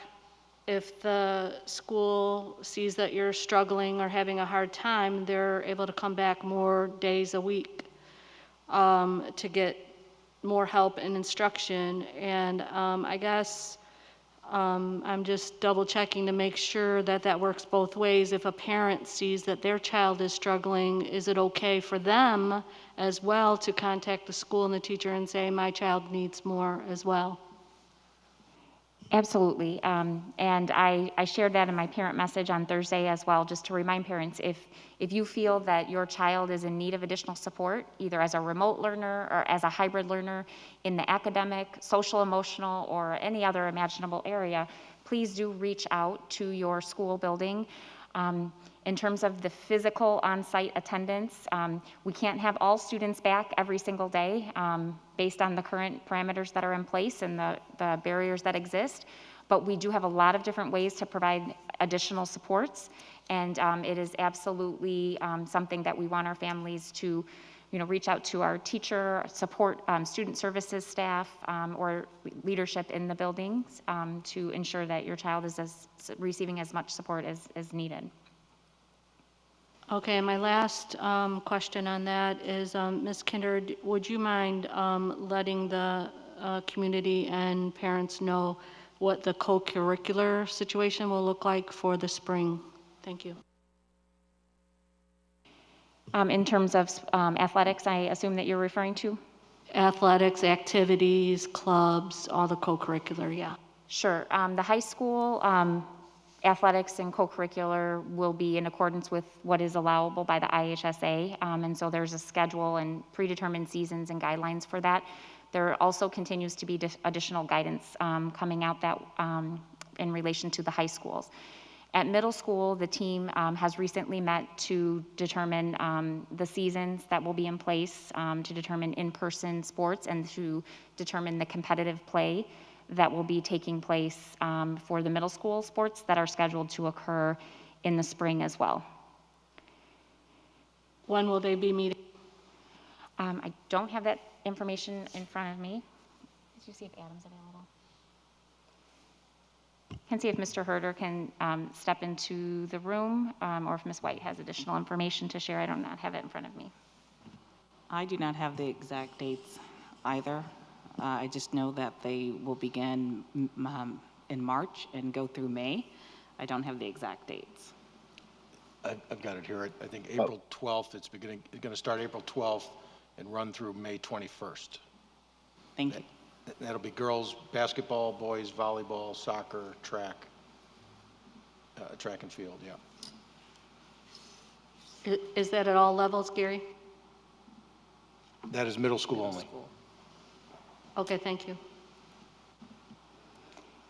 if the school sees that you're struggling or having a hard time. They're able to come back more days a week to get more help and instruction. And I guess I'm just double checking to make sure that that works both ways. If a parent sees that their child is struggling, is it okay for them as well to contact the school and the teacher and say, my child needs more as well? Absolutely. And I shared that in my parent message on Thursday as well, just to remind parents, if you feel that your child is in need of additional support, either as a remote learner or as a hybrid learner in the academic, social, emotional, or any other imaginable area, please do reach out to your school building. In terms of the physical on-site attendance, we can't have all students back every single day based on the current parameters that are in place and the barriers that exist, but we do have a lot of different ways to provide additional supports, and it is absolutely something that we want our families to reach out to our teacher, support student services staff, or leadership in the buildings to ensure that your child is receiving as much support as needed. Okay, my last question on that is, Ms. Kinder, would you mind letting the community and parents know what the co-curricular situation will look like for the spring? Thank you. In terms of athletics, I assume that you're referring to? Athletics, activities, clubs, all the co-curricular, yeah. Sure. The high school athletics and co-curricular will be in accordance with what is allowable by the IHSA, and so there's a schedule and predetermined seasons and guidelines for that. There also continues to be additional guidance coming out that in relation to the high schools. At middle school, the team has recently met to determine the seasons that will be in place, to determine in-person sports, and to determine the competitive play that will be taking place for the middle school sports that are scheduled to occur in the spring as well. When will they be meeting? I don't have that information in front of me. Did you see if Adam's available? Can see if Mr. Herder can step into the room, or if Ms. White has additional information to share. I do not have it in front of me. I do not have the exact dates either. I just know that they will begin in March and go through May. I don't have the exact dates. I've got it here. I think April 12th, it's going to start April 12th and run through May 21st. Thank you. That'll be girls basketball, boys volleyball, soccer, track and field, yeah. Is that at all levels, Gary? That is middle school only. Okay, thank you.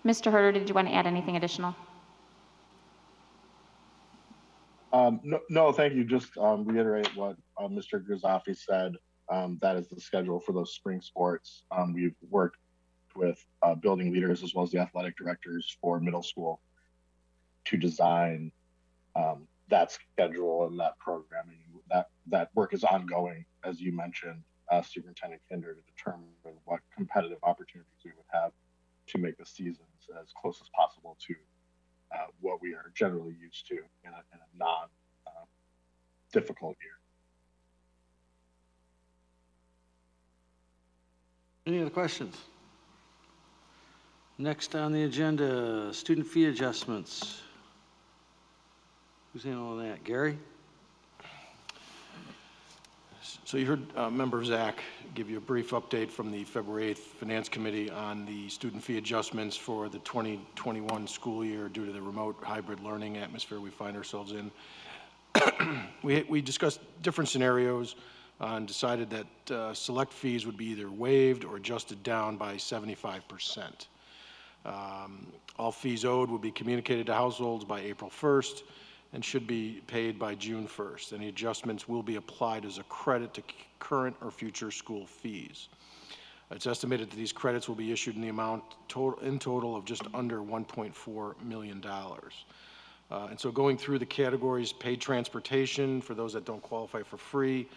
Mr. Herter, did you want to add anything additional? No, thank you. Just reiterate what Mr. Grizafi said. That is the schedule for those spring sports. We've worked with building leaders as well as the athletic directors for middle school to design that schedule and that programming. That work is ongoing, as you mentioned, Superintendent Kinder, to determine what competitive opportunities we would have to make the seasons as close as possible to what we are generally used to in a non-difficult year. Any other questions? Next on the agenda, student fee adjustments. Who's handling that? Gary? So you heard Member Zach give you a brief update from the February 8th Finance Committee on the student fee adjustments for the 2021 school year due to the remote hybrid learning atmosphere we find ourselves in. We discussed different scenarios and decided that select fees would be either waived or adjusted down by 75%. All fees owed would be communicated to households by April 1st and should be paid by June 1st. Any adjustments will be applied as a credit to current or future school fees. It's estimated that these credits will be issued in the amount in total of just under $1.4 million. And so going through the categories, paid transportation, for those that don't qualify for free,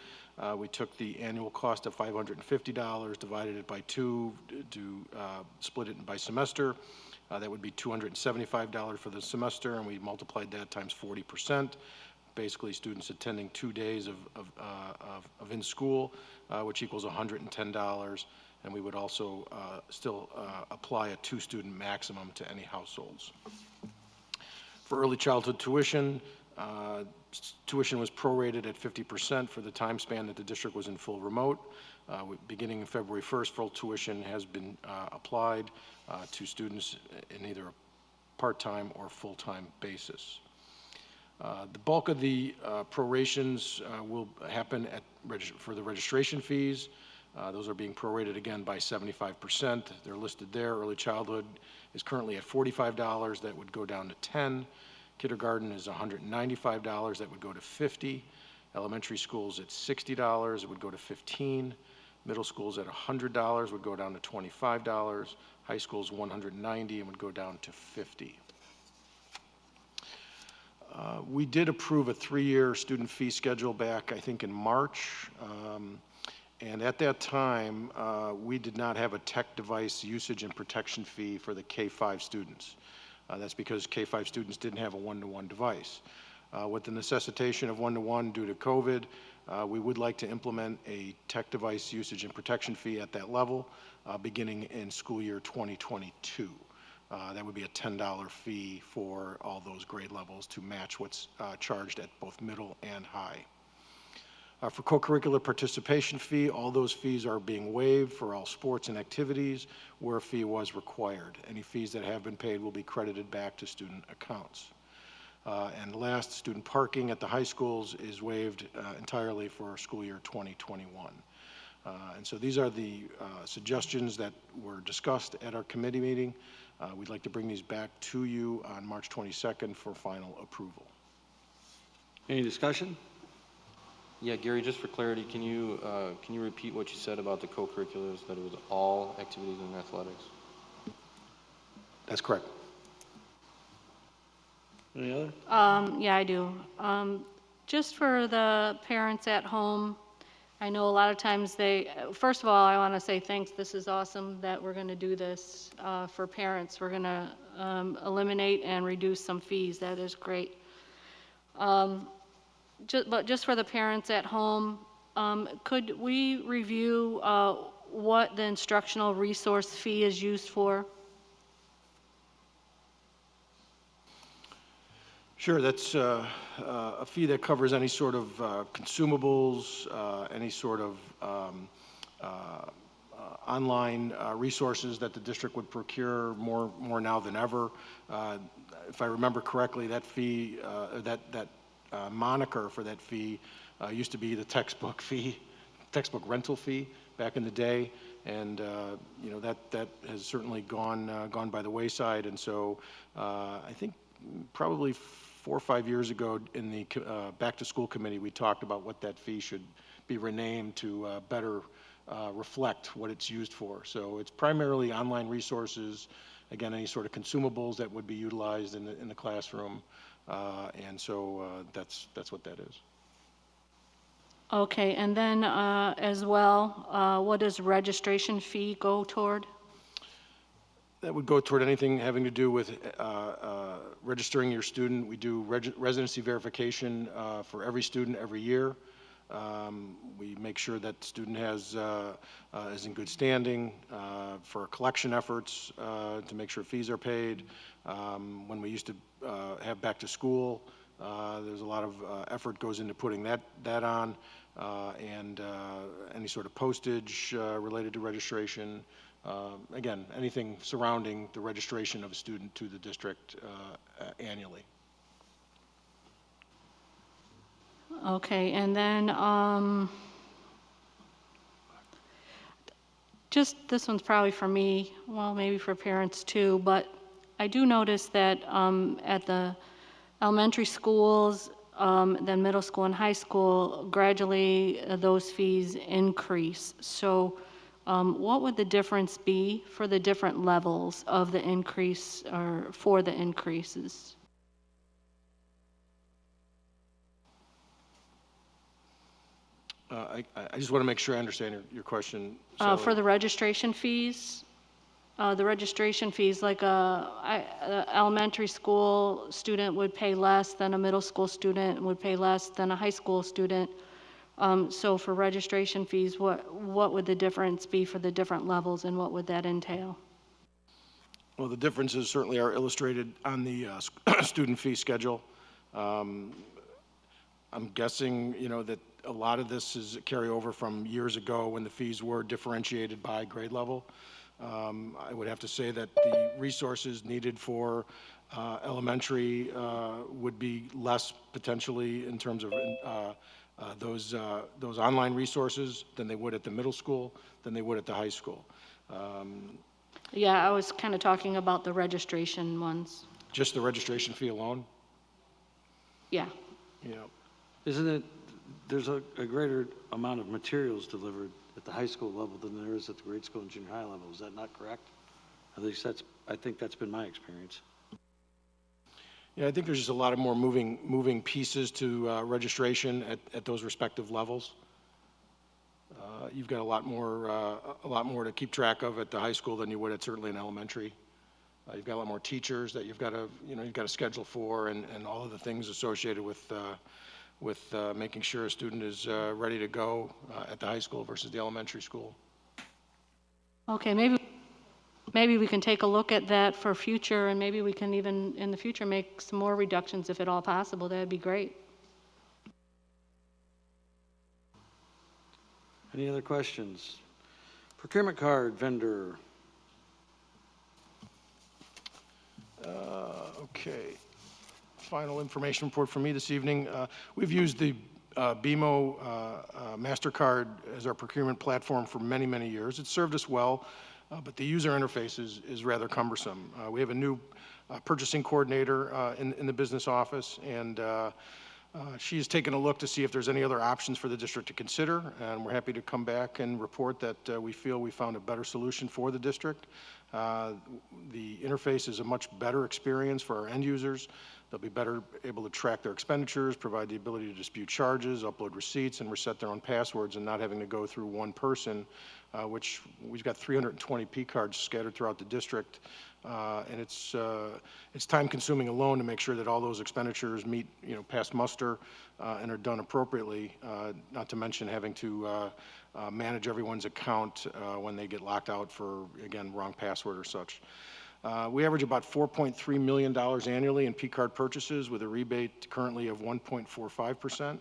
we took the annual cost of $550, divided it by 2 to split it by semester. That would be $275 for the semester, and we multiplied that times 40%. Basically, students attending 2 days of in school, which equals $110. And we would also still apply a 2-student maximum to any households. For early childhood tuition, tuition was prorated at 50% for the time span that the district was in full remote. Beginning in February 1st, full tuition has been applied to students in either a part-time or full-time basis. The bulk of the prorations will happen for the registration fees. Those are being prorated again by 75%. They're listed there. Early childhood is currently at $45. That would go down to $10. Kindergarten is $195. That would go to $50. Elementary schools at $60. It would go to $15. Middle schools at $100 would go down to $25. High schools $190 and would go down to $50. We did approve a 3-year student fee schedule back, I think, in March. And at that time, we did not have a tech device usage and protection fee for the K-5 students. That's because K-5 students didn't have a one-to-one device. With the necessitation of one-to-one due to COVID, we would like to implement a tech device usage and protection fee at that level beginning in school year 2022. That would be a $10 fee for all those grade levels to match what's charged at both middle and high. For co-curricular participation fee, all those fees are being waived for all sports and activities where a fee was required. Any fees that have been paid will be credited back to student accounts. And last, student parking at the high schools is waived entirely for school year 2021. And so these are the suggestions that were discussed at our committee meeting. We'd like to bring these back to you on March 22nd for final approval. Any discussion? Yeah, Gary, just for clarity, can you repeat what you said about the co-curriculars, that it was all activities in athletics? That's correct. Any other? Yeah, I do. Just for the parents at home, I know a lot of times first of all, I want to say thanks. This is awesome that we're going to do this for parents. We're going to eliminate and reduce some fees. That is great. But just for the parents at home, could we review what the instructional resource fee is used for? Sure, that's a fee that covers any sort of consumables, any sort of online resources that the district would procure more now than ever. If I remember correctly, that fee, that moniker for that fee used to be the textbook fee textbook rental fee back in the day, and you know, that has certainly gone by the wayside. And so I think probably 4 or 5 years ago in the back to school committee, we talked about what that fee should be renamed to better reflect what it's used for. So it's primarily online resources, again, any sort of consumables that would be utilized in the classroom, and so that's what that is. Okay, and then as well, what does registration fee go toward? That would go toward anything having to do with registering your student. We do residency verification for every student every year. We make sure that the student is in good standing for collection efforts to make sure fees are paid. When we used to have back to school, there's a lot of effort goes into putting that on, and any sort of postage related to registration. Again, anything surrounding the registration of a student to the district annually. Okay, and then just this one's probably for me, well, maybe for parents too, but I do notice that at the elementary schools, then middle school and high school, gradually those fees increase. So what would the difference be for the different levels of the increase or for the increases? I just want to make sure I understand your question. For the registration fees, like a elementary school student would pay less than a middle school student, would pay less than a high school student. So for registration fees, what would the difference be for the different levels, and what would that entail? Well, the differences certainly are illustrated on the student fee schedule. I'm guessing, you know, that a lot of this is a carryover from years ago when the fees were differentiated by grade level. I would have to say that the resources needed for elementary would be less potentially in terms of those online resources than they would at the middle school, than they would at the high school. Yeah, I was kind of talking about the registration ones. Just the registration fee alone? Yeah. Yeah. Isn't it, there's a greater amount of materials delivered at the high school level than there is at the grade school and junior high level. Is that not correct? At least I think that's been my experience. Yeah, I think there's just a lot of more moving pieces to registration at those respective levels. You've got a lot more to keep track of at the high school than you would at certainly in elementary. You've got a lot more teachers that you've got to schedule for, and all of the things associated with making sure a student is ready to go at the high school versus the elementary school. Okay, maybe we can take a look at that for future, and maybe we can even in the future make some more reductions if at all possible. That'd be great. Any other questions? Procurement card vendor. Okay. Final information report from me this evening. We've used the BMO MasterCard as our procurement platform for many, many years. It's served us well, but the user interface is rather cumbersome. We have a new purchasing coordinator in the business office, and she's taken a look to see if there's any other options for the district to consider, and we're happy to come back and report that we feel we found a better solution for the district. The interface is a much better experience for our end users. They'll be better able to track their expenditures, provide the ability to dispute charges, upload receipts, and reset their own passwords, and not having to go through one person, which we've got 320 P cards scattered throughout the district. And it's time consuming alone to make sure that all those expenditures meet, pass muster and are done appropriately, not to mention having to manage everyone's account when they get locked out for, again, wrong password or such. We average about $4.3 million annually in P card purchases with a rebate currently of 1.45%.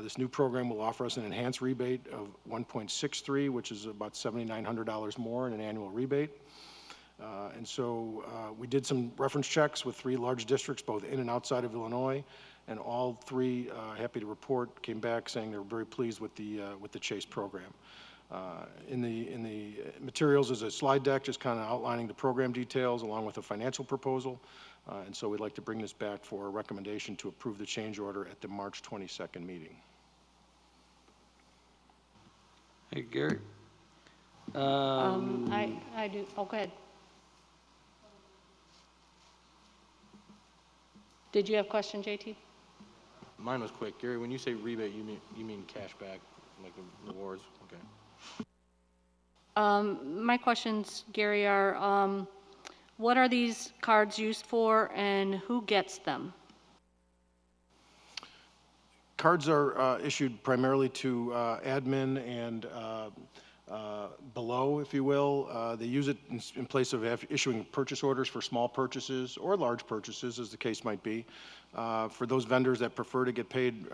This new program will offer us an enhanced rebate of 1.63, which is about $7,900 more in an annual rebate. And so we did some reference checks with 3 large districts, both in and outside of Illinois, and all three, happy to report, came back saying they're very pleased with the Chase program. In the materials is a slide deck just kind of outlining the program details along with a financial proposal. And so we'd like to bring this back for a recommendation to approve the change order at the March 22nd meeting. Hey, Gary. I do, oh, go ahead. Did you have a question, JT? Mine was quick. Gary, when you say rebate, you mean cash back, like the rewards? Okay. My questions, Gary, are what are these cards used for and who gets them? Cards are issued primarily to admin and below, if you will. They use it in place of issuing purchase orders for small purchases or large purchases, as the case might be. For those vendors that prefer to get paid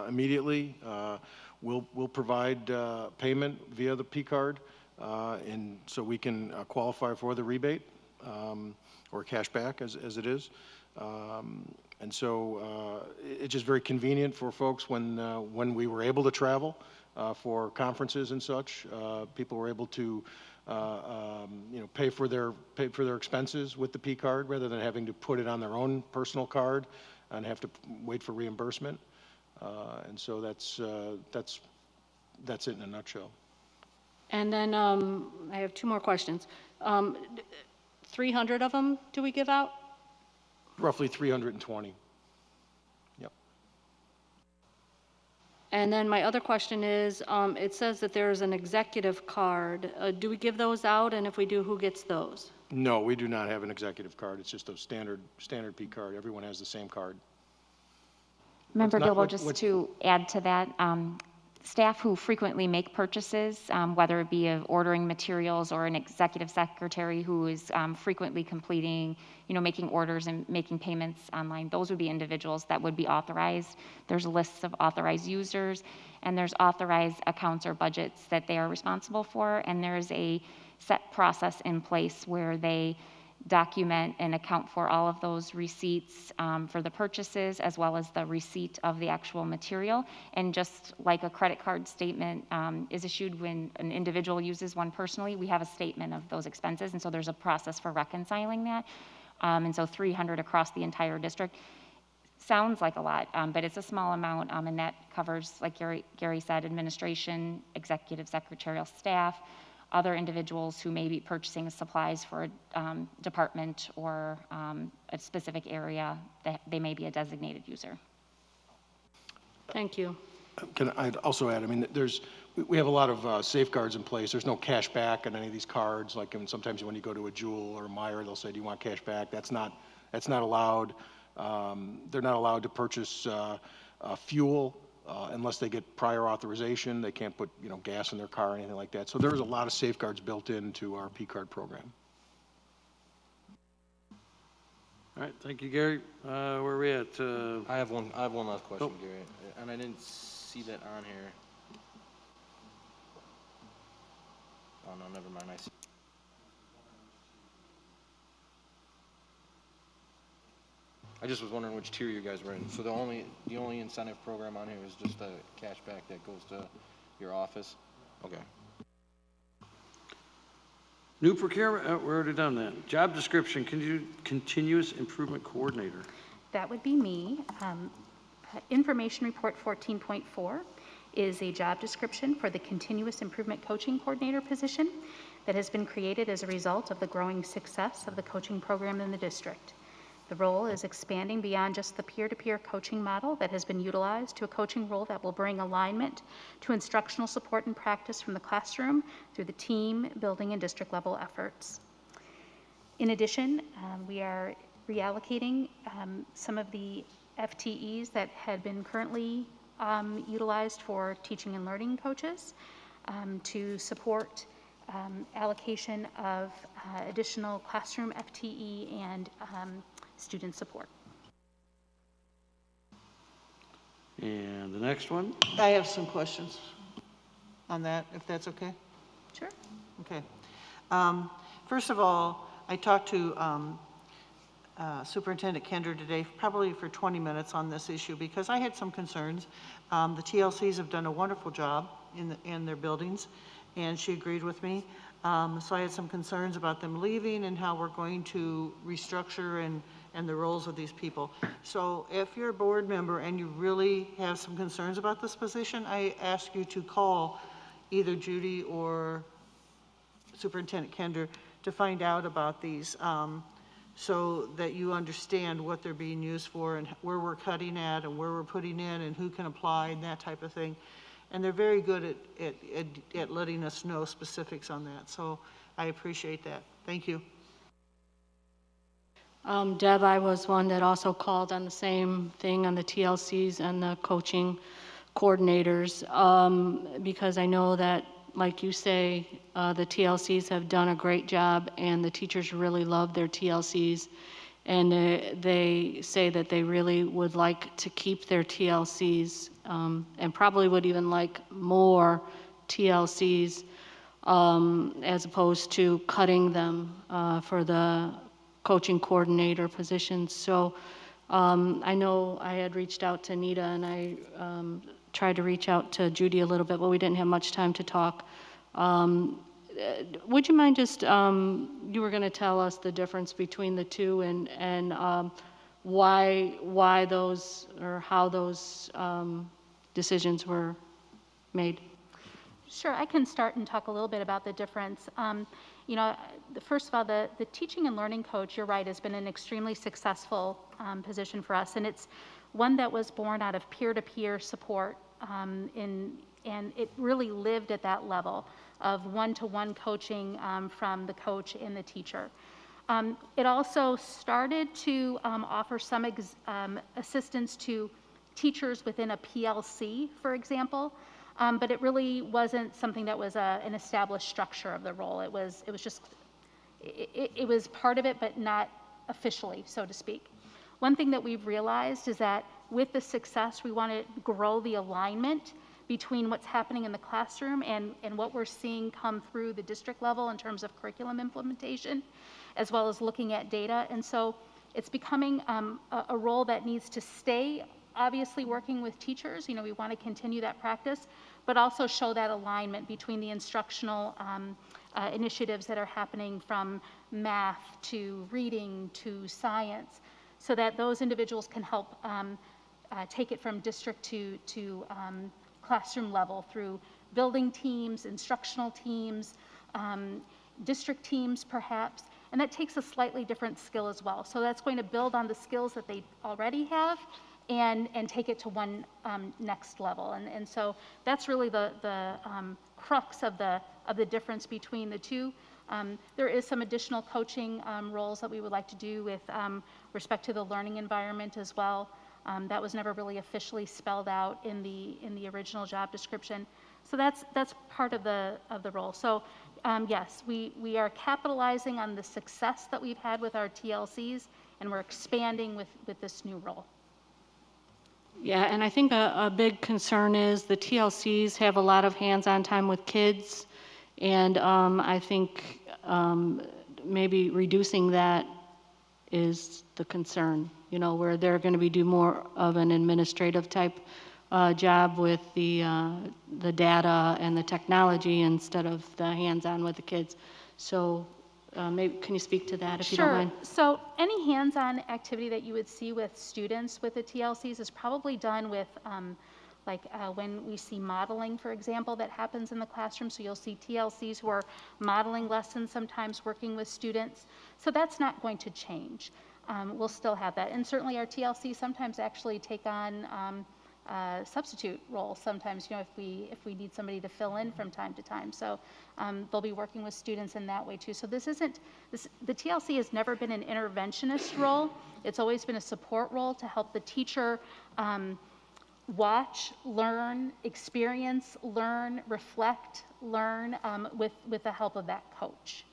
immediately, we'll provide payment via the P card, and so we can qualify for the rebate or cash back, as it is. And so it's just very convenient for folks when we were able to travel for conferences and such. People were able to pay for their expenses with the P card rather than having to put it on their own personal card and have to wait for reimbursement. And so that's it in a nutshell. And then I have two more questions. 300 of them do we give out? Roughly 320. Yep. And then my other question is, it says that there's an executive card. Do we give those out? And if we do, who gets those? No, we do not have an executive card. It's just a standard P card. Everyone has the same card. Member Gilbo, just to add to that, staff who frequently make purchases, whether it be of ordering materials or an executive secretary who is frequently completing, making orders and making payments online, those would be individuals that would be authorized. There's lists of authorized users, and there's authorized accounts or budgets that they are responsible for, and there's a set process in place where they document and account for all of those receipts for the purchases as well as the receipt of the actual material. And just like a credit card statement is issued when an individual uses one personally, we have a statement of those expenses, and so there's a process for reconciling that. And so 300 across the entire district sounds like a lot, but it's a small amount, and that covers, like Gary said, administration, executive secretarial staff, other individuals who may be purchasing supplies for a department or a specific area that they may be a designated user. Thank you. Can I also add, we have a lot of safeguards in place. There's no cash back on any of these cards. Like sometimes when you go to a Jewel or a Meijer, they'll say, do you want cash back? That's not allowed. They're not allowed to purchase fuel unless they get prior authorization. They can't put gas in their car or anything like that. So there's a lot of safeguards built into our P card program. All right, thank you, Gary. Where are we at? I have one last question, Gary, and I didn't see that on here. Oh no, never mind. I see. I just was wondering which tier you guys were in. So the only incentive program on here is just a cash back that goes to your office? Okay. New procurement, we're already done that. Job description, continuous improvement coordinator. That would be me. Information report 14.4 is a job description for the continuous improvement coaching coordinator position that has been created as a result of the growing success of the coaching program in the district. The role is expanding beyond just the peer-to-peer coaching model that has been utilized to a coaching role that will bring alignment to instructional support and practice from the classroom through the team building and district level efforts. In addition, we are reallocating some of the FTEs that had been currently utilized for teaching and learning coaches to support allocation of additional classroom FTE and student support. And the next one? I have some questions on that, if that's okay. Sure. Okay. First of all, I talked to Superintendent Kinder today, probably for 20 minutes on this issue, because I had some concerns. The TLCs have done a wonderful job in their buildings, and she agreed with me. So I had some concerns about them leaving and how we're going to restructure and the roles of these people. So if you're a board member and you really have some concerns about this position, I ask you to call either Judy or Superintendent Kinder to find out about these, so that you understand what they're being used for and where we're cutting at and where we're putting in and who can apply and that type of thing. And they're very good at letting us know specifics on that. So I appreciate that. Thank you. Deb, I was one that also called on the same thing on the TLCs and the coaching coordinators, because I know that, like you say, the TLCs have done a great job and the teachers really love their TLCs, and they say that they really would like to keep their TLCs, and probably would even like more TLCs, as opposed to cutting them for the coaching coordinator positions. So I know I had reached out to Nita, and I tried to reach out to Judy a little bit, but we didn't have much time to talk. Would you mind just, you were going to tell us the difference between the two and why those, or how those decisions were made? Sure, I can start and talk a little bit about the difference. You know, first of all, the teaching and learning coach, you're right, has been an extremely successful position for us, and it's one that was born out of peer-to-peer support, and it really lived at that level of one-to-one coaching from the coach and the teacher. It also started to offer some assistance to teachers within a PLC, for example, but it really wasn't something that was an established structure of the role. It was just, it was part of it, but not officially, so to speak. One thing that we've realized is that with the success, we want to grow the alignment between what's happening in the classroom and what we're seeing come through the district level in terms of curriculum implementation, as well as looking at data. And so it's becoming a role that needs to stay, obviously, working with teachers. You know, we want to continue that practice, but also show that alignment between the instructional initiatives that are happening from math to reading to science, so that those individuals can help take it from district to classroom level through building teams, instructional teams, district teams perhaps, and that takes a slightly different skill as well. So that's going to build on the skills that they already have and take it to one next level. And so that's really the crux of the difference between the two. There is some additional coaching roles that we would like to do with respect to the learning environment as well. That was never really officially spelled out in the original job description. So that's part of the role. So yes, we are capitalizing on the success that we've had with our TLCs, and we're expanding with this new role. Yeah, and I think a big concern is the TLCs have a lot of hands-on time with kids, and I think maybe reducing that is the concern, you know, where they're going to do more of an administrative type job with the data and the technology instead of the hands-on with the kids. So maybe can you speak to that if you don't mind? Sure. So any hands-on activity that you would see with students with the TLCs is probably done with when we see modeling, for example, that happens in the classroom. So you'll see TLCs who are modeling lessons, sometimes working with students. So that's not going to change. We'll still have that. And certainly our TLCs sometimes actually take on substitute roles sometimes, you know, if we need somebody to fill in from time to time. So they'll be working with students in that way too. So the TLC has never been an interventionist role. It's always been a support role to help the teacher watch, learn, experience, learn, reflect, learn with the help of that coach.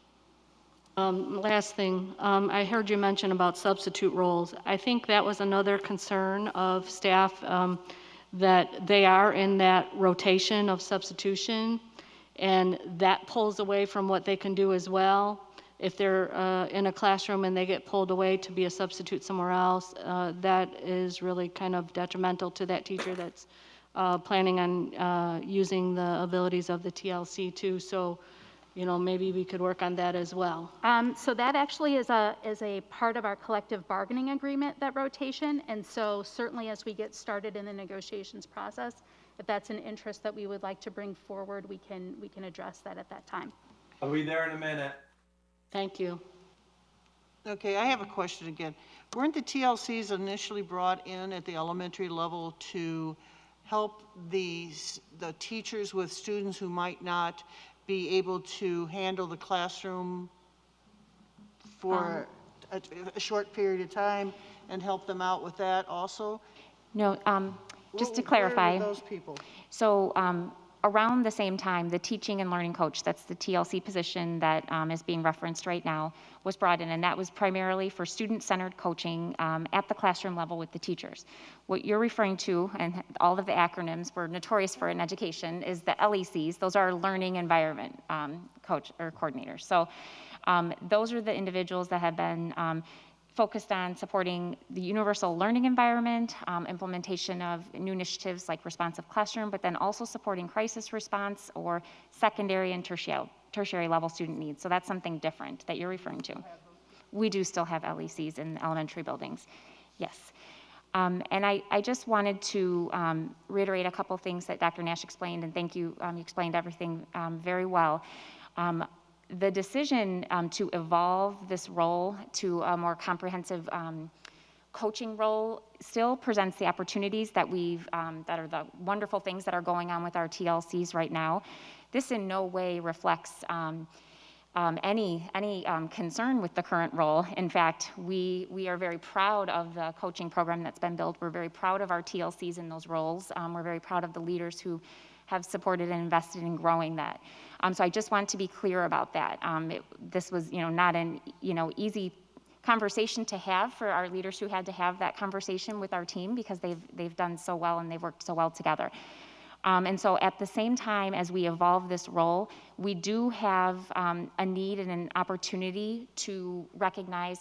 Last thing, I heard you mention about substitute roles. I think that was another concern of staff, that they are in that rotation of substitution, and that pulls away from what they can do as well. if they're in a classroom and they get pulled away to be a substitute somewhere else, that is really kind of detrimental to that teacher that's planning on using the abilities of the TLC too. So, maybe we could work on that as well. So that actually is a part of our collective bargaining agreement, that rotation. And so certainly as we get started in the negotiations process, if that's an interest that we would like to bring forward, we can address that at that time. I'll be there in a minute. Thank you. Okay, I have a question again. Weren't the TLCs initially brought in at the elementary level to help the teachers with students who might not be able to handle the classroom for a short period of time and help them out with that also? No, just to Where clarify. were those people? So around the same time, the teaching and learning coach, that's the TLC position that is being referenced right now, was brought in, and that was primarily for student-centered coaching at the classroom level with the teachers. What you're referring to, and all of the acronyms we're notorious for in education, is the LECs. Those are learning environment coach or coordinators. So those are the individuals that have been focused on supporting the universal learning environment, implementation of new initiatives like responsive classroom, but then also supporting crisis response or secondary and tertiary level student needs. So that's something different that you're referring to. We do still have LECs in elementary buildings, yes. And I just wanted to reiterate a couple things that Dr. Nash explained, and thank you, you explained everything very well. The decision to evolve this role to a more comprehensive coaching role still presents the opportunities that that are the wonderful things that are going on with our TLCs right now. This in no way reflects any concern with the current role. In fact, we are very proud of the coaching program that's been built. We're very proud of our TLCs in those roles. We're very proud of the leaders who have supported and invested in growing that. So I just want to be clear about that. This was, not an, easy conversation to have for our leaders who had to have that conversation with our team because they've done so well and they've worked so well together. And so at the same time as we evolve this role, we do have a need and an opportunity to recognize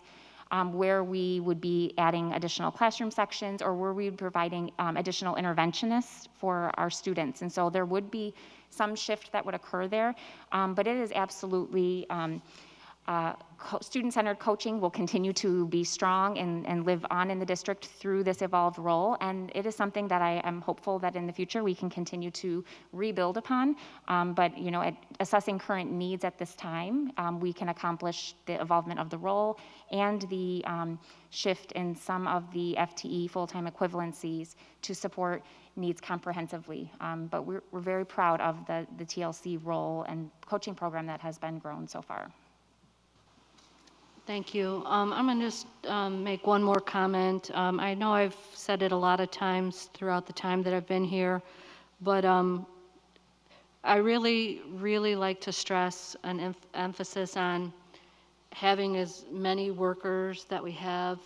where we would be adding additional classroom sections or where we would be providing additional interventionists for our students. And so there would be some shift that would occur there, but it is absolutely student-centered coaching will continue to be strong and live on in the district through this evolved role, and it is something that I am hopeful that in the future we can continue to rebuild upon. But at assessing current needs at this time, we can accomplish the evolvement of the role and the shift in some of the FTE full-time equivalencies to support needs comprehensively. But we're very proud of the TLC role and coaching program that has been grown so far. Thank you. I'm going to just make one more comment. I know I've said it a lot of times throughout the time that I've been here, but I really, really like to stress an emphasis on having as many workers that we have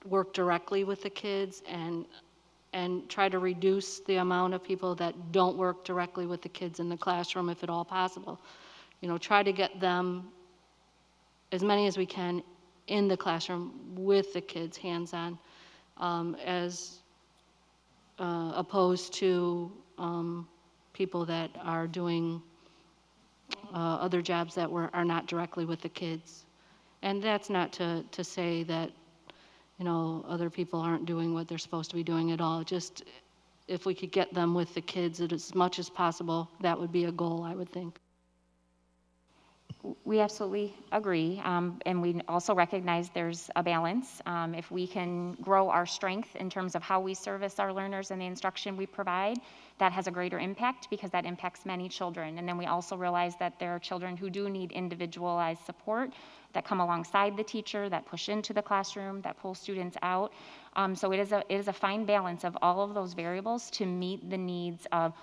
work directly with the kids and try to reduce the amount of people that don't work directly with the kids in the classroom if at all possible. Try to get them, as many as we can, in the classroom with the kids hands-on, as opposed to people that are doing other jobs that are not directly with the kids. And that's not to say that other people aren't doing what they're supposed to be doing at all. Just if we could get them with the kids as much as possible, that would be a goal, I would think. We absolutely agree, and we also recognize there's a balance. If we can grow our strength in terms of how we service our learners and the instruction we provide, that has a greater impact because that impacts many children. And then we also realize that there are children who do need individualized support that come alongside the teacher, that push into the classroom, that pull students out. So it is a fine balance of all of those variables to meet the needs of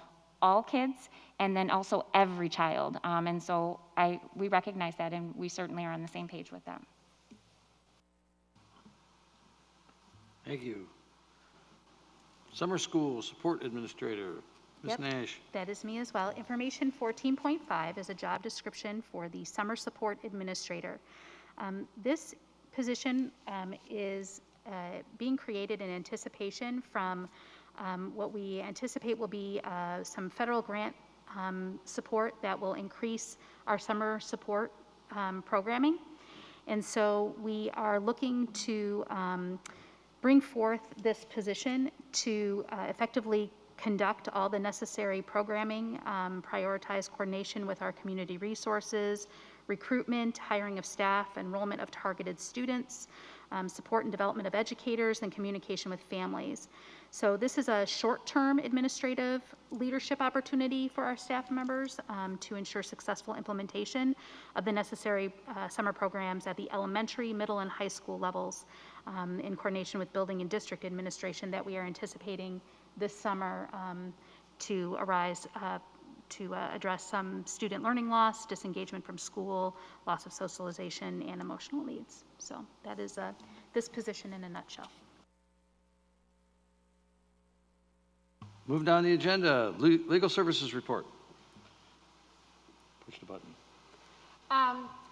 all kids and then also every child. And so we recognize that, and we certainly are on the same page with that. Thank you. Summer School Support Administrator. Ms. Nash. That is me as well. Information 14.5 is a job description for the Summer Support Administrator. This position is being created in anticipation from what we anticipate will be some federal grant support that will increase our summer support programming. And so we are looking to bring forth this position to effectively conduct all the necessary programming, prioritize coordination with our community resources, recruitment, hiring of staff, enrollment of targeted students, support and development of educators, and communication with families. So this is a short-term administrative leadership opportunity for our staff members to ensure successful implementation of the necessary summer programs at the elementary, middle, and high school levels in coordination with building and district administration that we are anticipating this summer to address some student learning loss, disengagement from school, loss of socialization, and emotional needs. So that is this position in a nutshell. Move down the agenda. Legal Services Report. Push the button.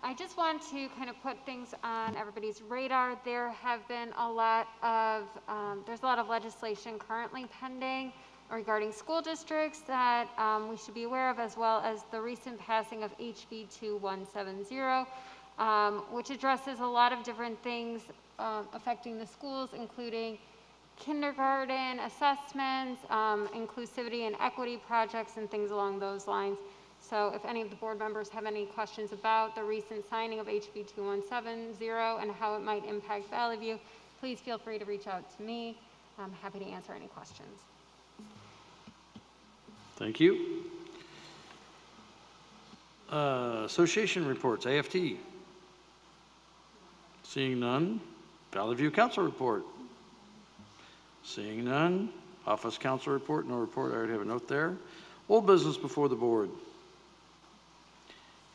I just want to kind of put things on everybody's radar. There have been a lot of, there's a lot of legislation currently pending regarding school districts that we should be aware of, as well as the recent passing of HB 2170, which addresses a lot of different things affecting the schools, including kindergarten assessments, inclusivity and equity projects, and things along those lines. So if any of the board members have any questions about the recent signing of HB 2170 and how it might impact Valley View, please feel free to reach out to me. I'm happy to answer any questions. Thank you. Association reports, AFT. Seeing none. Valley View Council report. Seeing none. Office Council report, no report. I already have a note there. Old business before the board.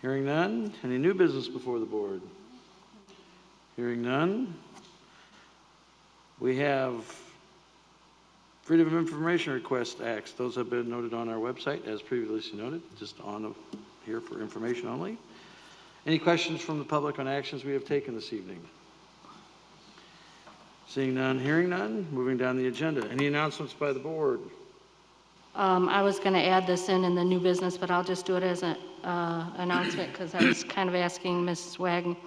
Hearing none. Any new business before the board? Hearing none. We have Freedom of Information Request Acts. Those have been noted on our website, as previously noted, just on here for information only. Any questions from the public on actions we have taken this evening? Seeing none, hearing none, moving down the agenda. Any announcements by the board? I was going to add this in the new business, but I'll just do it as an announcement because I was kind of asking Mrs. Wagman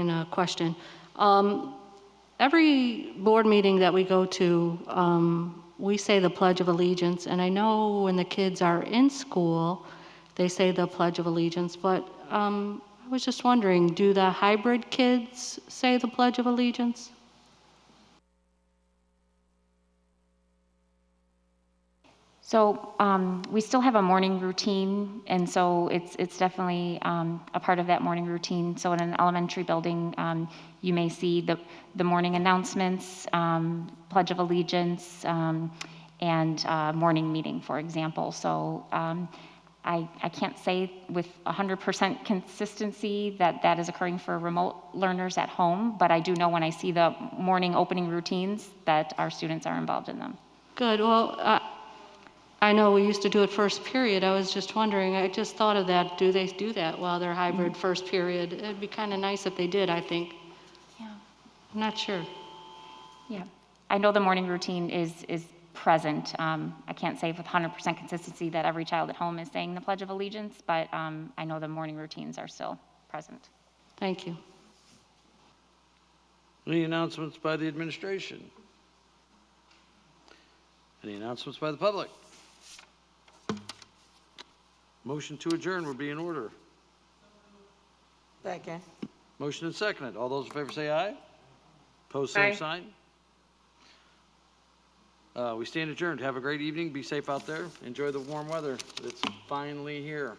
a question. Every board meeting that we go to, we say the Pledge of Allegiance, and I know when the kids are in school, they say the Pledge of Allegiance, but I was just wondering, do the hybrid kids say the Pledge of Allegiance? So we still have a morning routine, and so it's definitely a part of that morning routine. So in an elementary building, you may see the morning announcements, Pledge of Allegiance, and morning meeting, for example. So I can't say with 100% consistency that is occurring for remote learners at home, but I do know when I see the morning opening routines that our students are involved in them. Good. Well, I know we used to do it first period. I was just wondering, I just thought of that. Do they do that while they're hybrid first period? It'd be kind of nice if they did, I think. Yeah. I'm not sure. Yeah. I know the morning routine is present. I can't say with 100% consistency that every child at home is saying the Pledge of Allegiance, but I know the morning routines are still present. Thank you. Any announcements by the administration? Any announcements by the public? Motion to adjourn would be in order. Second. Motion and seconded. All those in favor say aye. Opposed, same sign. We stand adjourned. Have a great evening. Be safe out there. Enjoy the warm weather. It's finally here.